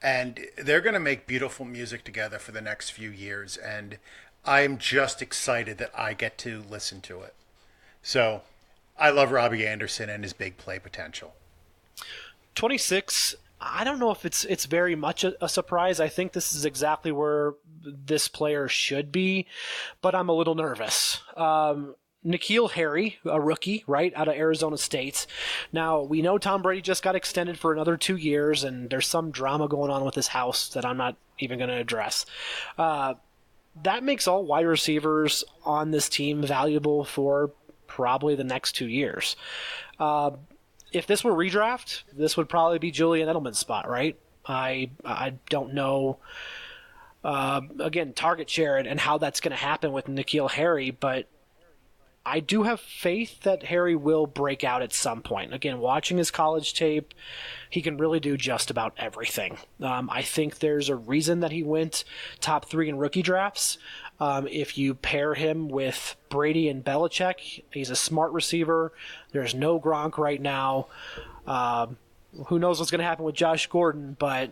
and they're going to make beautiful music together for the next few years, and I'm just excited that I get to listen to it. So I love Robbie Anderson and his big play potential. 26, I don't know if it's very much a surprise. I think this is exactly where this player should be, but I'm a little nervous. N'Keal Harry, a rookie, right, out of Arizona State. Now, we know Tom Brady just got extended for another 2 years, and there's some drama going on with his house that I'm not even going to address. That makes all wide receivers on this team valuable for probably the next 2 years. If this were redraft, this would probably be Julian Edelman's spot, right? I don't know, again, target share and how that's going to happen with N'Keal Harry, but I do have faith that Harry will break out at some point. Again, watching his college tape, he can really do just about everything. I think there's a reason that he went top 3 in rookie drafts. If you pair him with Brady and Belichick, he's a smart receiver. There's no Gronk right now. Who knows what's going to happen with Josh Gordon, but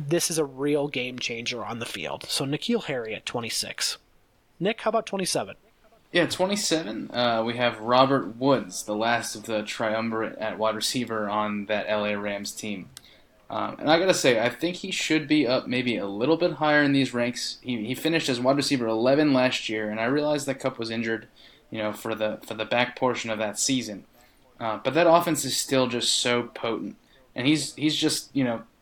this is a real game changer on the field. So N'Keal Harry at 26. Nick, how about 27? Yeah, 27, we have Robert Woods, the last of the triumvirate at wide receiver on that LA Rams team. And I got to say, I think he should be up maybe a little bit higher in these ranks. He finished as wide receiver 11 last year, and I realized that Kupp was injured, for the back portion of that season. But that offense is still just so potent. And he's just,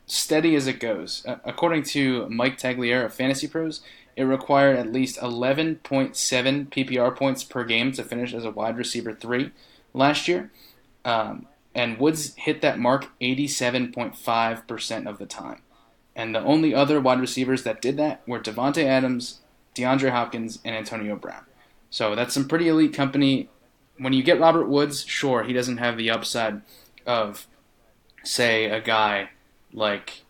steady as it goes. According to Mike Tagliere of Fantasy Pros, it required at least 11.7 PPR points per game to finish as a wide receiver 3 last year. And Woods hit that mark 87.5% of the time. And the only other wide receivers that did that were Devontae Adams, DeAndre Hopkins, and Antonio Brown. So that's some pretty elite company. When you get Robert Woods, sure, he doesn't have the upside of, say, a guy like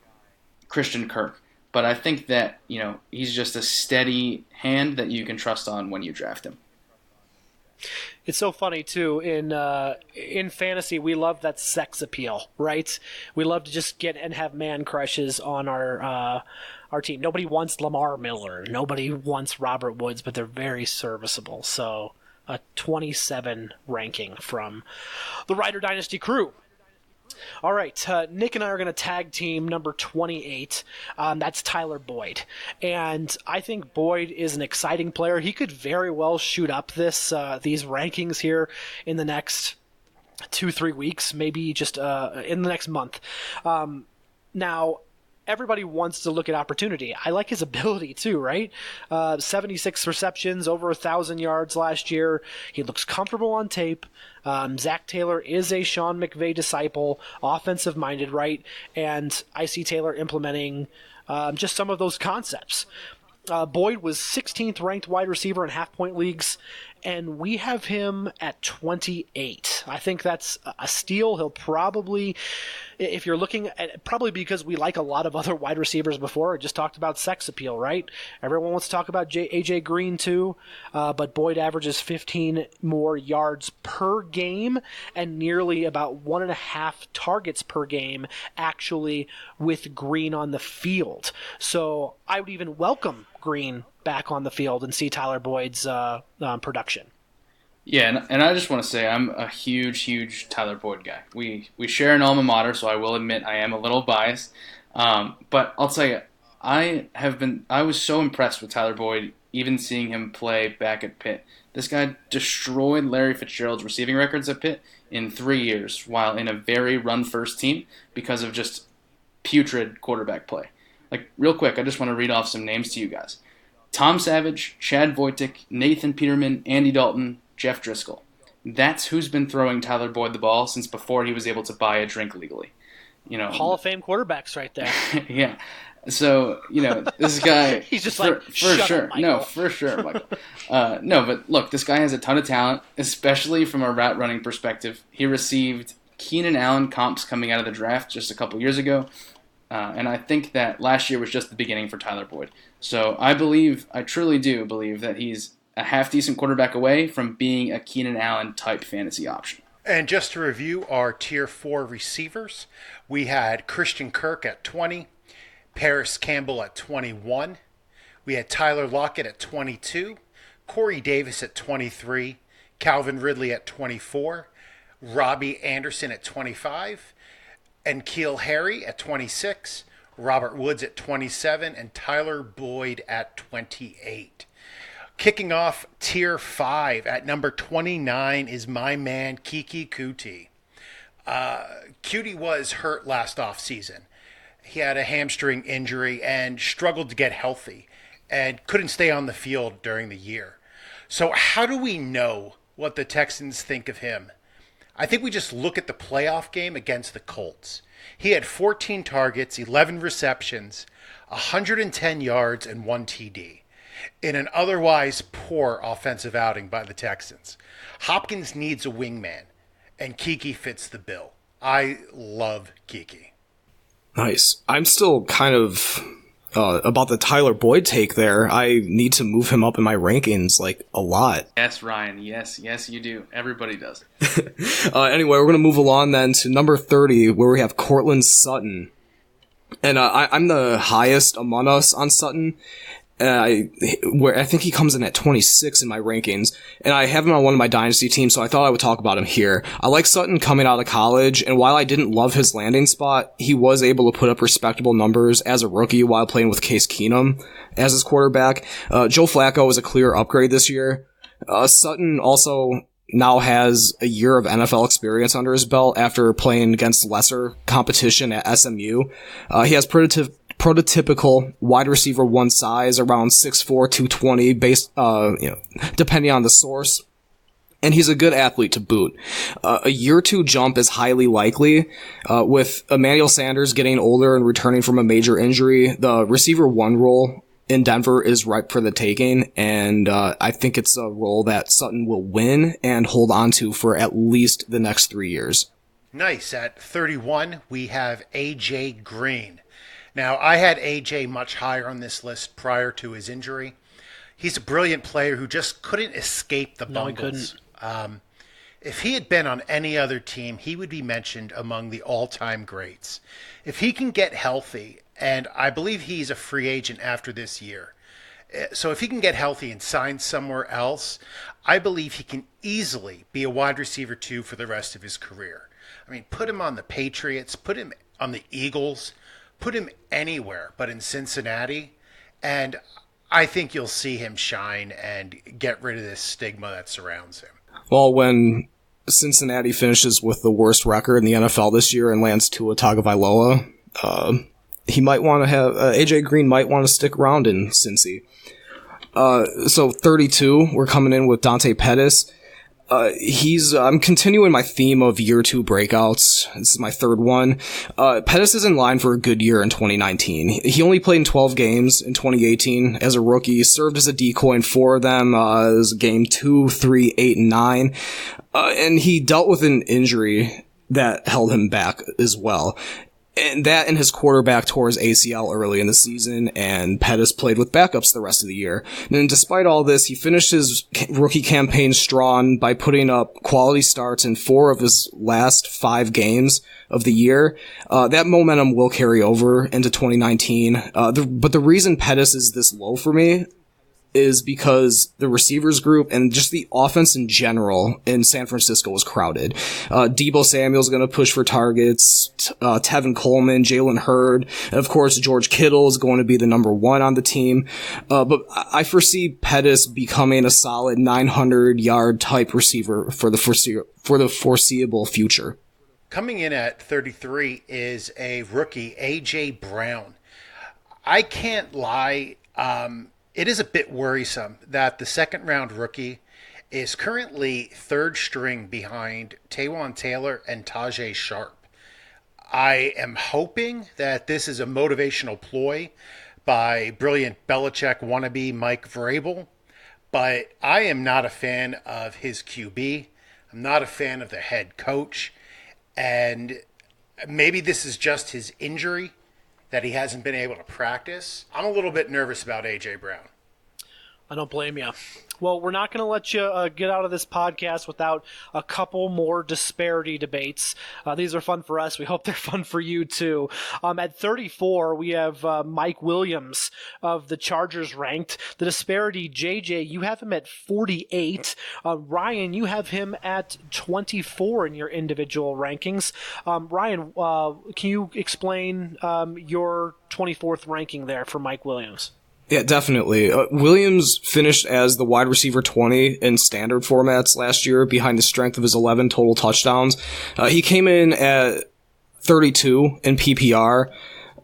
Christian Kirk. But I think that, he's just a steady hand that you can trust on when you draft him. It's so funny, too. In fantasy, we love that sex appeal, right? We love to just get and have man crushes on our team. Nobody wants Lamar Miller. Nobody wants Robert Woods, but they're very serviceable. So a 27 ranking from the Ryder Dynasty Crew. All right, Nick and I are going to tag team number 28. That's Tyler Boyd. And I think Boyd is an exciting player. He could very well shoot up these rankings here in the next 2-3 weeks, maybe just in the next month. Now, everybody wants to look at opportunity. I like his ability too, right? 76 receptions, over 1,000 yards last year. He looks comfortable on tape. Zach Taylor is a Sean McVay disciple, offensive-minded, right? And I see Taylor implementing just some of those concepts. Boyd was 16th ranked wide receiver in half-point leagues, and we have him at 28. I think that's a steal. He'll probably, if you're looking at, probably because we like a lot of other wide receivers before, I just talked about sex appeal, right? Everyone wants to talk about AJ Green too, but Boyd averages 15 more yards per game and nearly about 1.5 targets per game actually with Green on the field. So I would even welcome Green back on the field and see Tyler Boyd's production. Yeah, and I just want to say I'm a huge Tyler Boyd guy. We share an alma mater, so I will admit I am a little biased. But I'll tell you, I was so impressed with Tyler Boyd, even seeing him play back at Pitt. This guy destroyed Larry Fitzgerald's receiving records at Pitt in 3 years, while in a very run-first team because of just putrid quarterback play. Like, real quick, I just want to read off some names to you guys. Tom Savage, Chad Voitek, Nathan Peterman, Andy Dalton, Jeff Driscoll. That's who's been throwing Tyler Boyd the ball since before he was able to buy a drink legally. Hall of Fame quarterbacks right there. Yeah. So, this guy... He's just for sure. Up, no, for sure, Michael. No, but look, this guy has a ton of talent, especially from a route running perspective. He received Keenan Allen comps coming out of the draft just a couple years ago. And I think that last year was just the beginning for Tyler Boyd. So I truly do believe that he's a half-decent quarterback away from being a Keenan Allen-type fantasy option. And just to review our Tier 4 receivers, we had Christian Kirk at 20, Paris Campbell at 21, we had Tyler Lockett at 22, Corey Davis at 23, Calvin Ridley at 24, Robbie Anderson at 25, and N'Keal Harry at 26, Robert Woods at 27, and Tyler Boyd at 28. Kicking off Tier 5 at number 29 is my man Kiki Kuti. Kuti was hurt last offseason. He had a hamstring injury and struggled to get healthy and couldn't stay on the field during the year. So how do we know what the Texans think of him? I think we just look at the playoff game against the Colts. He had 14 targets, 11 receptions, 110 yards, and 1 TD in an otherwise poor offensive outing by the Texans. Hopkins needs a wingman, and Kiki fits the bill. I love Kiki. Nice. I'm still kind of about the Tyler Boyd take there. I need to move him up in my rankings a lot. Yes, Ryan. Yes, you do. Everybody does. Anyway, we're going to move along then to number 30, where we have Cortland Sutton. And I'm the highest among us on Sutton. Where I think he comes in at 26 in my rankings, and I have him on one of my dynasty teams, so I thought I would talk about him here. I like Sutton coming out of college, and while I didn't love his landing spot, he was able to put up respectable numbers as a rookie while playing with Case Keenum as his quarterback. Joe Flacco was a clear upgrade this year. Sutton also now has a year of NFL experience under his belt after playing against lesser competition at SMU. He has prototypical wide receiver one size, around 6'4", 220, based, depending on the source. And he's a good athlete to boot. A year two jump is highly likely. With Emmanuel Sanders getting older and returning from a major injury, the receiver one role in Denver is ripe for the taking, and I think it's a role that Sutton will win and hold on to for at least the next 3 years. Nice. At 31, we have AJ Green. Now, I had AJ much higher on this list prior to his injury. He's a brilliant player who just couldn't escape the bungles. If he had been on any other team, he would be mentioned among the all-time greats. If he can get healthy, and I believe he's a free agent after this year, so if he can get healthy and sign somewhere else, I believe he can easily be a wide receiver 2 for the rest of his career. I mean, put him on the Patriots, put him on the Eagles, put him anywhere but in Cincinnati, and I think you'll see him shine and get rid of this stigma that surrounds him. Well, when Cincinnati finishes with the worst record in the NFL this year and lands Tua Tagovailoa, he might want to have AJ Green might want to stick around in Cincy. So 32, we're coming in with Dante Pettis. I'm continuing my theme of year 2 breakouts. This is my third one. Pettis is in line for a good year in 2019. He only played in 12 games in 2018 as a rookie. He served as a decoy in 4 of them. It was game 2, 3, 8, and 9. And he dealt with an injury that held him back as well. And his quarterback tore his ACL early in the season, and Pettis played with backups the rest of the year. And despite all this, he finished his rookie campaign strong by putting up quality starts in 4 of his last 5 games of the year. That momentum will carry over into 2019. But the reason Pettis is this low for me is because the receivers group and just the offense in general in San Francisco was crowded. Deebo Samuel's going to push for targets, Tevin Coleman, Jalen Hurd, and of course George Kittle is going to be the number 1 on the team. But I foresee Pettis becoming a solid 900-yard type receiver for the foreseeable future. Coming in at 33 is a rookie, A.J. Brown. I can't lie, it is a bit worrisome that the second-round rookie is currently third string behind Taywan Taylor and Tajay Sharp. I am hoping that this is a motivational ploy by brilliant Belichick wannabe Mike Vrabel, but I am not a fan of his QB. I'm not a fan of the head coach, and maybe this is just his injury that he hasn't been able to practice. I'm a little bit nervous about A.J. Brown. I don't blame you. Well, we're not going to let you get out of this podcast without a couple more disparity debates. These are fun for us. We hope they're fun for you, too. At 34, we have Mike Williams of the Chargers ranked. The disparity, JJ, you have him at 48. Ryan, you have him at 24 in your individual rankings. Ryan, can you explain your 24th ranking there for Mike Williams? Yeah, definitely. Williams finished as the wide receiver 20 in standard formats last year behind the strength of his 11 total touchdowns. He came in at 32 in PPR.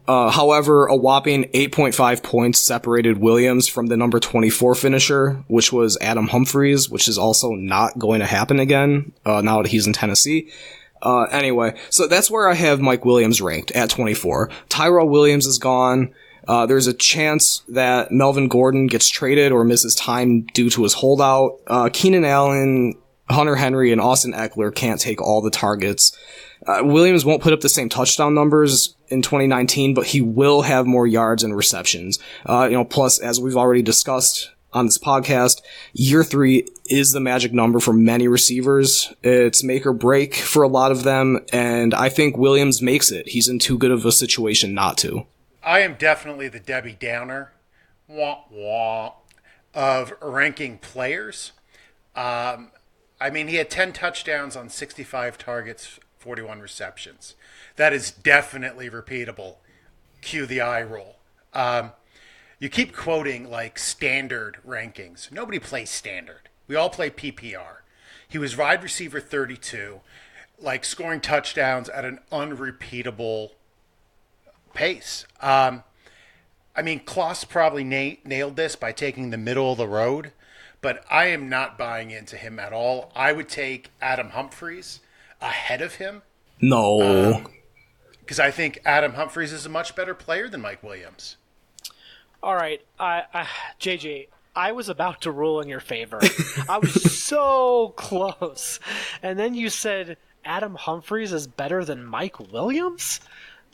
However, a whopping 8.5 points separated Williams from the number 24 finisher, which was Adam Humphries, which is also not going to happen again now that he's in Tennessee. Anyway, so that's where I have Mike Williams ranked at 24. Tyrell Williams is gone. There's a chance that Melvin Gordon gets traded or misses time due to his holdout. Keenan Allen, Hunter Henry, and Austin Eckler can't take all the targets. Williams won't put up the same touchdown numbers in 2019, but he will have more yards and receptions. Plus, as we've already discussed on this podcast, year 3 is the magic number for many receivers. It's make or break for a lot of them, and I think Williams makes it. He's in too good of a situation not to. I am definitely the Debbie Downer of ranking players. He had 10 touchdowns on 65 targets, 41 receptions. That is definitely repeatable. Cue the eye roll. You keep quoting like standard rankings. Nobody plays standard. We all play PPR. He was wide receiver 32, scoring touchdowns at an unrepeatable pace. Kloss probably nailed this by taking the middle of the road, but I am not buying into him at all. I would take Adam Humphries ahead of him. No. Because I think Adam Humphries is a much better player than Mike Williams. All right, JJ, I was about to rule in your favor. I was so close. And then you said Adam Humphries is better than Mike Williams?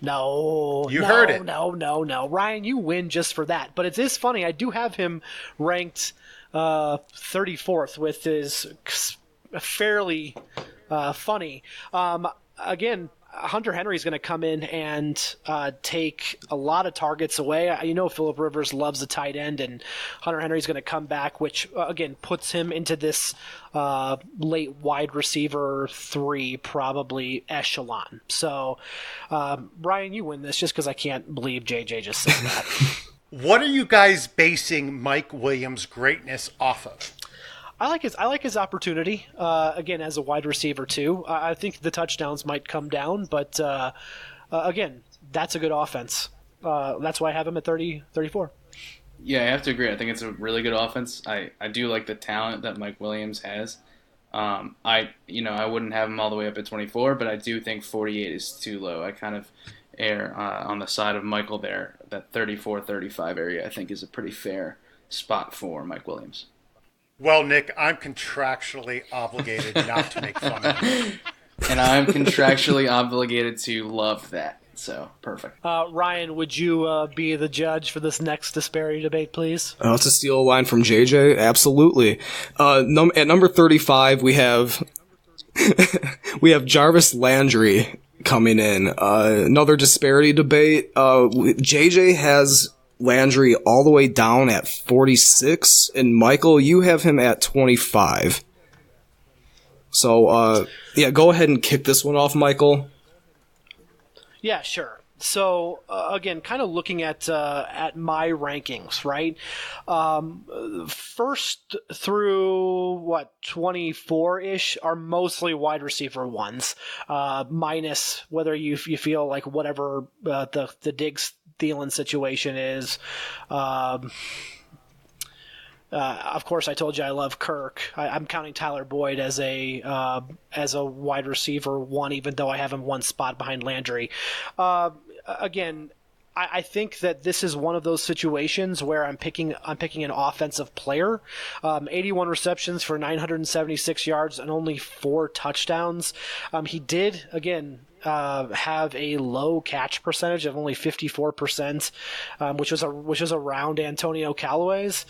No. You heard it. No. Ryan, you win just for that. But it is funny. I do have him ranked 34th, which is fairly funny. Again, Hunter Henry is going to come in and take a lot of targets away. Phillip Rivers loves a tight end, and Hunter Henry is going to come back, which, again, puts him into this late wide receiver 3, probably echelon. So, Brian, you win this just because I can't believe JJ just said that. What are you guys basing Mike Williams' greatness off of? I like his opportunity, again, as a wide receiver, too. I think the touchdowns might come down, but, again, that's a good offense. that's why I have him at 34. Yeah, I have to agree. I think it's a really good offense. I do like the talent that Mike Williams has. I wouldn't have him all the way up at 24, but I do think 48 is too low. I kind of err on the side of Michael there. That 34, 35 area I think is a pretty fair spot for Mike Williams. Well, Nick, I'm contractually obligated not to make fun of you. And I'm contractually obligated to love that. So, perfect. Ryan, would you be the judge for this next disparity debate, please? To steal a line from JJ, absolutely. At number 35, we have Jarvis Landry coming in. Another disparity debate. JJ has Landry all the way down at 46, and Michael, you have him at 25. So, go ahead and kick this one off, Michael. Yeah, sure. So again, kind of looking at my rankings, right? First through 24-ish are mostly wide receiver ones, minus whether you feel like whatever the Diggs Thielen situation is. Of course, I told you I love Kirk. I'm counting Tyler Boyd as a wide receiver one, even though I have him one spot behind Landry. Again, I think that this is one of those situations where I'm picking an offensive player. 81 receptions for 976 yards and only 4 touchdowns. He did have a low catch percentage of only 54%, which was around Antonio Callaway's.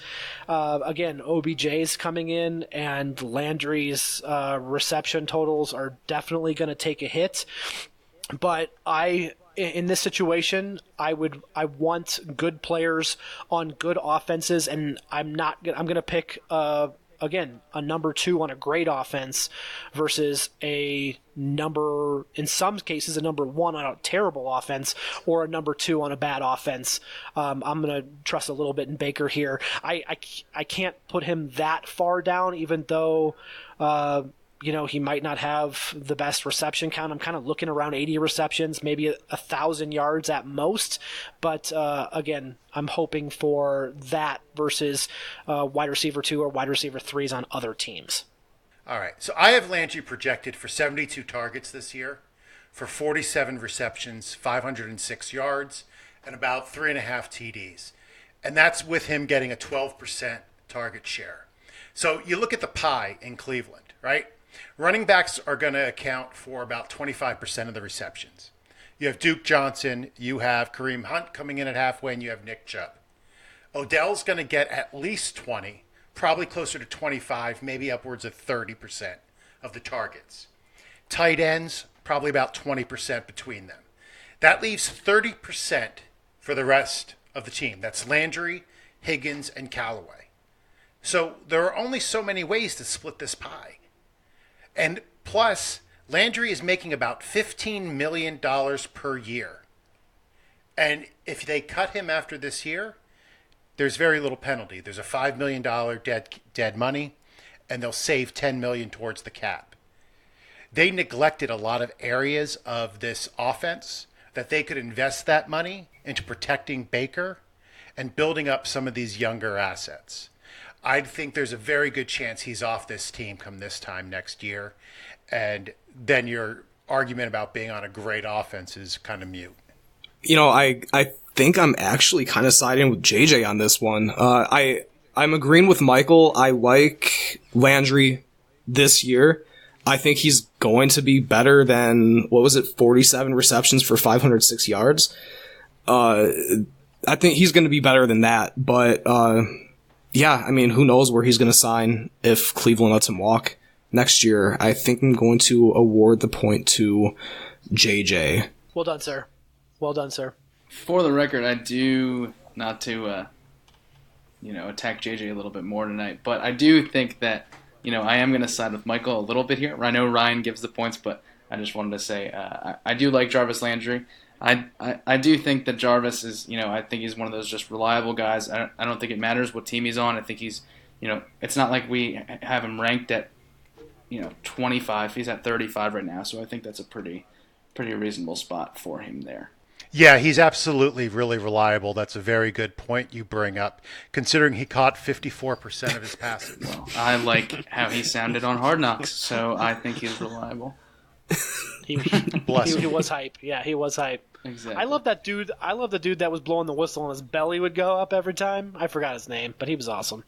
Again, OBJ's coming in, and Landry's reception totals are definitely going to take a hit. But in this situation, I want good players on good offenses, and I'm going to pick again, a number 2 on a great offense versus in some cases, a number 1 on a terrible offense, or a number 2 on a bad offense. I'm going to trust a little bit in Baker here. I can't put him that far down, even though, he might not have the best reception count. I'm kind of looking around 80 receptions, maybe 1,000 yards at most. But again, I'm hoping for that versus wide receiver 2 or wide receiver 3s on other teams. All right. So I have Landry projected for 72 targets this year, for 47 receptions, 506 yards, and about 3.5 TDs. And that's with him getting a 12% target share. So you look at the pie in Cleveland, right? Running backs are going to account for about 25% of the receptions. You have Duke Johnson, you have Kareem Hunt coming in at halfway, and you have Nick Chubb. Odell's going to get at least 20, probably closer to 25, maybe upwards of 30% of the targets. Tight ends, probably about 20% between them. That leaves 30% for the rest of the team. That's Landry, Higgins, and Callaway. So there are only so many ways to split this pie. And plus, Landry is making about $15 million per year. And if they cut him after this year, there's very little penalty. There's a $5 million dead money, and they'll save $10 million towards the cap. They neglected a lot of areas of this offense that they could invest that money into protecting Baker and building up some of these younger assets. I think there's a very good chance he's off this team come this time next year. And then your argument about being on a great offense is kind of mute. I think I'm actually kind of siding with JJ on this one. I'm agreeing with Michael. I like Landry this year. I think he's going to be better than, 47 receptions for 506 yards. I think he's going to be better than that, but who knows where he's going to sign if Cleveland lets him walk next year. I think I'm going to award the point to JJ. Well done, sir. Well done, sir. For the record, I do, not to, attack JJ a little bit more tonight, but I do think that, I am going to side with Michael a little bit here. I know Ryan gives the points, but I just wanted to say I do like Jarvis Landry. I do think that Jarvis is, I think he's one of those just reliable guys. I don't think it matters what team he's on. I think he's, it's not like we have him ranked at, 25. He's at 35 right now, so I think that's a pretty reasonable spot for him there. Yeah, he's absolutely really reliable. That's a very good point you bring up, considering he caught 54% of his passes. Well, I like how he sounded on Hard Knocks, so I think he's reliable. He Bless him. was hype. Yeah, he was hype. Exactly. I love that dude. I love the dude that was blowing the whistle and his belly would go up every time. I forgot his name, but he was awesome.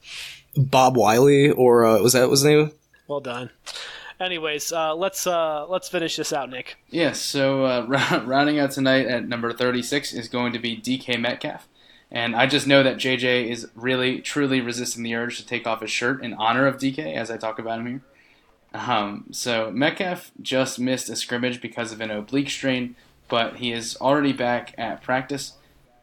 Bob Wiley, or was that his name? Well done. Anyways, let's finish this out, Nick. Yes, so rounding out tonight at number 36 is going to be DK Metcalf. And I just know that JJ is really, truly resisting the urge to take off his shirt in honor of DK as I talk about him here. So Metcalf just missed a scrimmage because of an oblique strain, but he is already back at practice.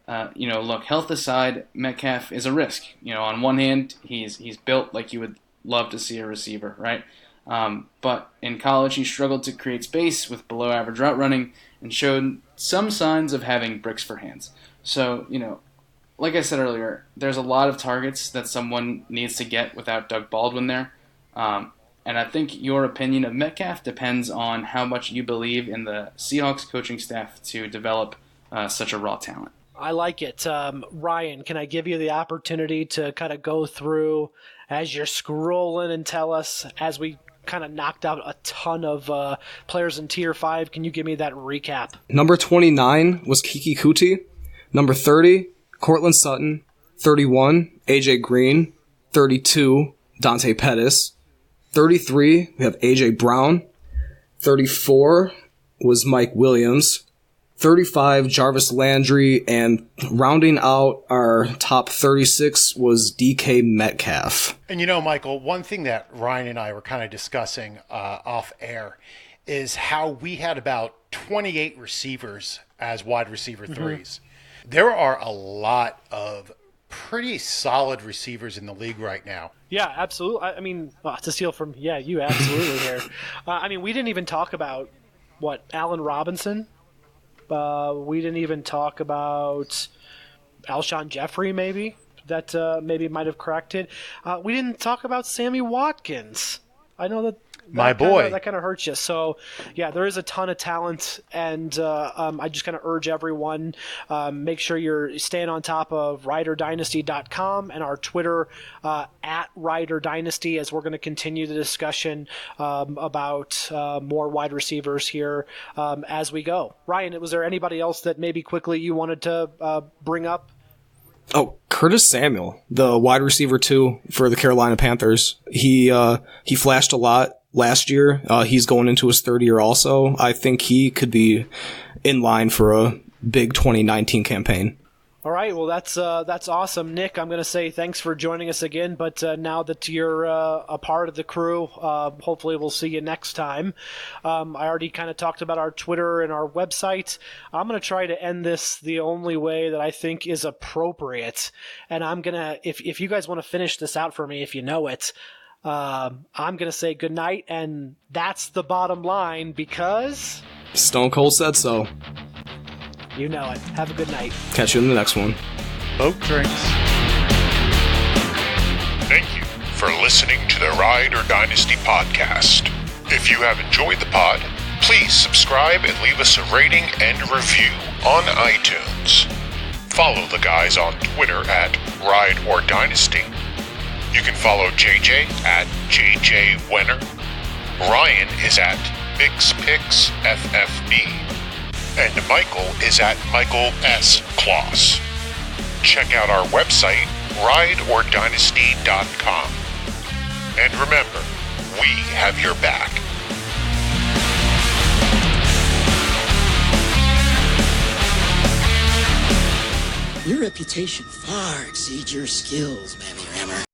Look, health aside, Metcalf is a risk. On one hand, he's built like you would love to see a receiver, right? But in college, he struggled to create space with below-average route running and showed some signs of having bricks for hands. So, like I said earlier, there's a lot of targets that someone needs to get without Doug Baldwin there. And I think your opinion of Metcalf depends on how much you believe in the Seahawks coaching staff to develop such a raw talent. I like it. Ryan, can I give you the opportunity to kind of go through as you're scrolling and tell us, as we kind of knocked out a ton of players in Tier 5, can you give me that recap? Number 29 was Kiki Kuti. Number 30, Cortland Sutton. 31, AJ Green. 32, Dante Pettis. 33, we have AJ Brown. 34 was Mike Williams. 35, Jarvis Landry, and rounding out our top 36 was DK Metcalf. And Michael, one thing that Ryan and I were kind of discussing off air is how we had about 28 receivers as wide receiver threes. There are a lot of pretty solid receivers in the league right now. Yeah, absolutely. I mean, to steal from, you absolutely here. We didn't even talk about, Allen Robinson? We didn't even talk about Alshon Jeffrey, maybe, that maybe might have cracked it. We didn't talk about Sammy Watkins. I know that my boy. That kind of hurts you. So, there is a ton of talent, and I just kind of urge everyone, make sure you're staying on top of RiderDynasty.com and our Twitter at RiderDynasty, as we're going to continue the discussion about more wide receivers here as we go. Ryan, was there anybody else that maybe quickly you wanted to bring up? Oh, Curtis Samuel, the wide receiver 2 for the Carolina Panthers. He flashed a lot last year. He's going into his third year also. I think he could be in line for a big 2019 campaign. All right, well, that's awesome. Nick, I'm going to say thanks for joining us again, but now that you're a part of the crew, hopefully we'll see you next time. I already kind of talked about our Twitter and our website. I'm going to try to end this the only way that I think is appropriate, and I'm going to, if you guys want to finish this out for me, if you know it, I'm going to say goodnight, and that's the bottom line, because Stone Cold said so. You know it. Have a good night. Catch you in the next one. Boat drinks. Thank you for listening to the Ride or Dynasty podcast. If you have enjoyed the pod, please subscribe and leave us a rating and review on iTunes. Follow the guys on Twitter at Ride or Dynasty. You can follow JJ at JJ Wenner. Ryan is at BixPixFFB. And Michael is at Michael S. Kloss. Check out our website, rideordynasty.com. And remember, we have your back. Your reputation far exceeds your skills, Mammy Rammer.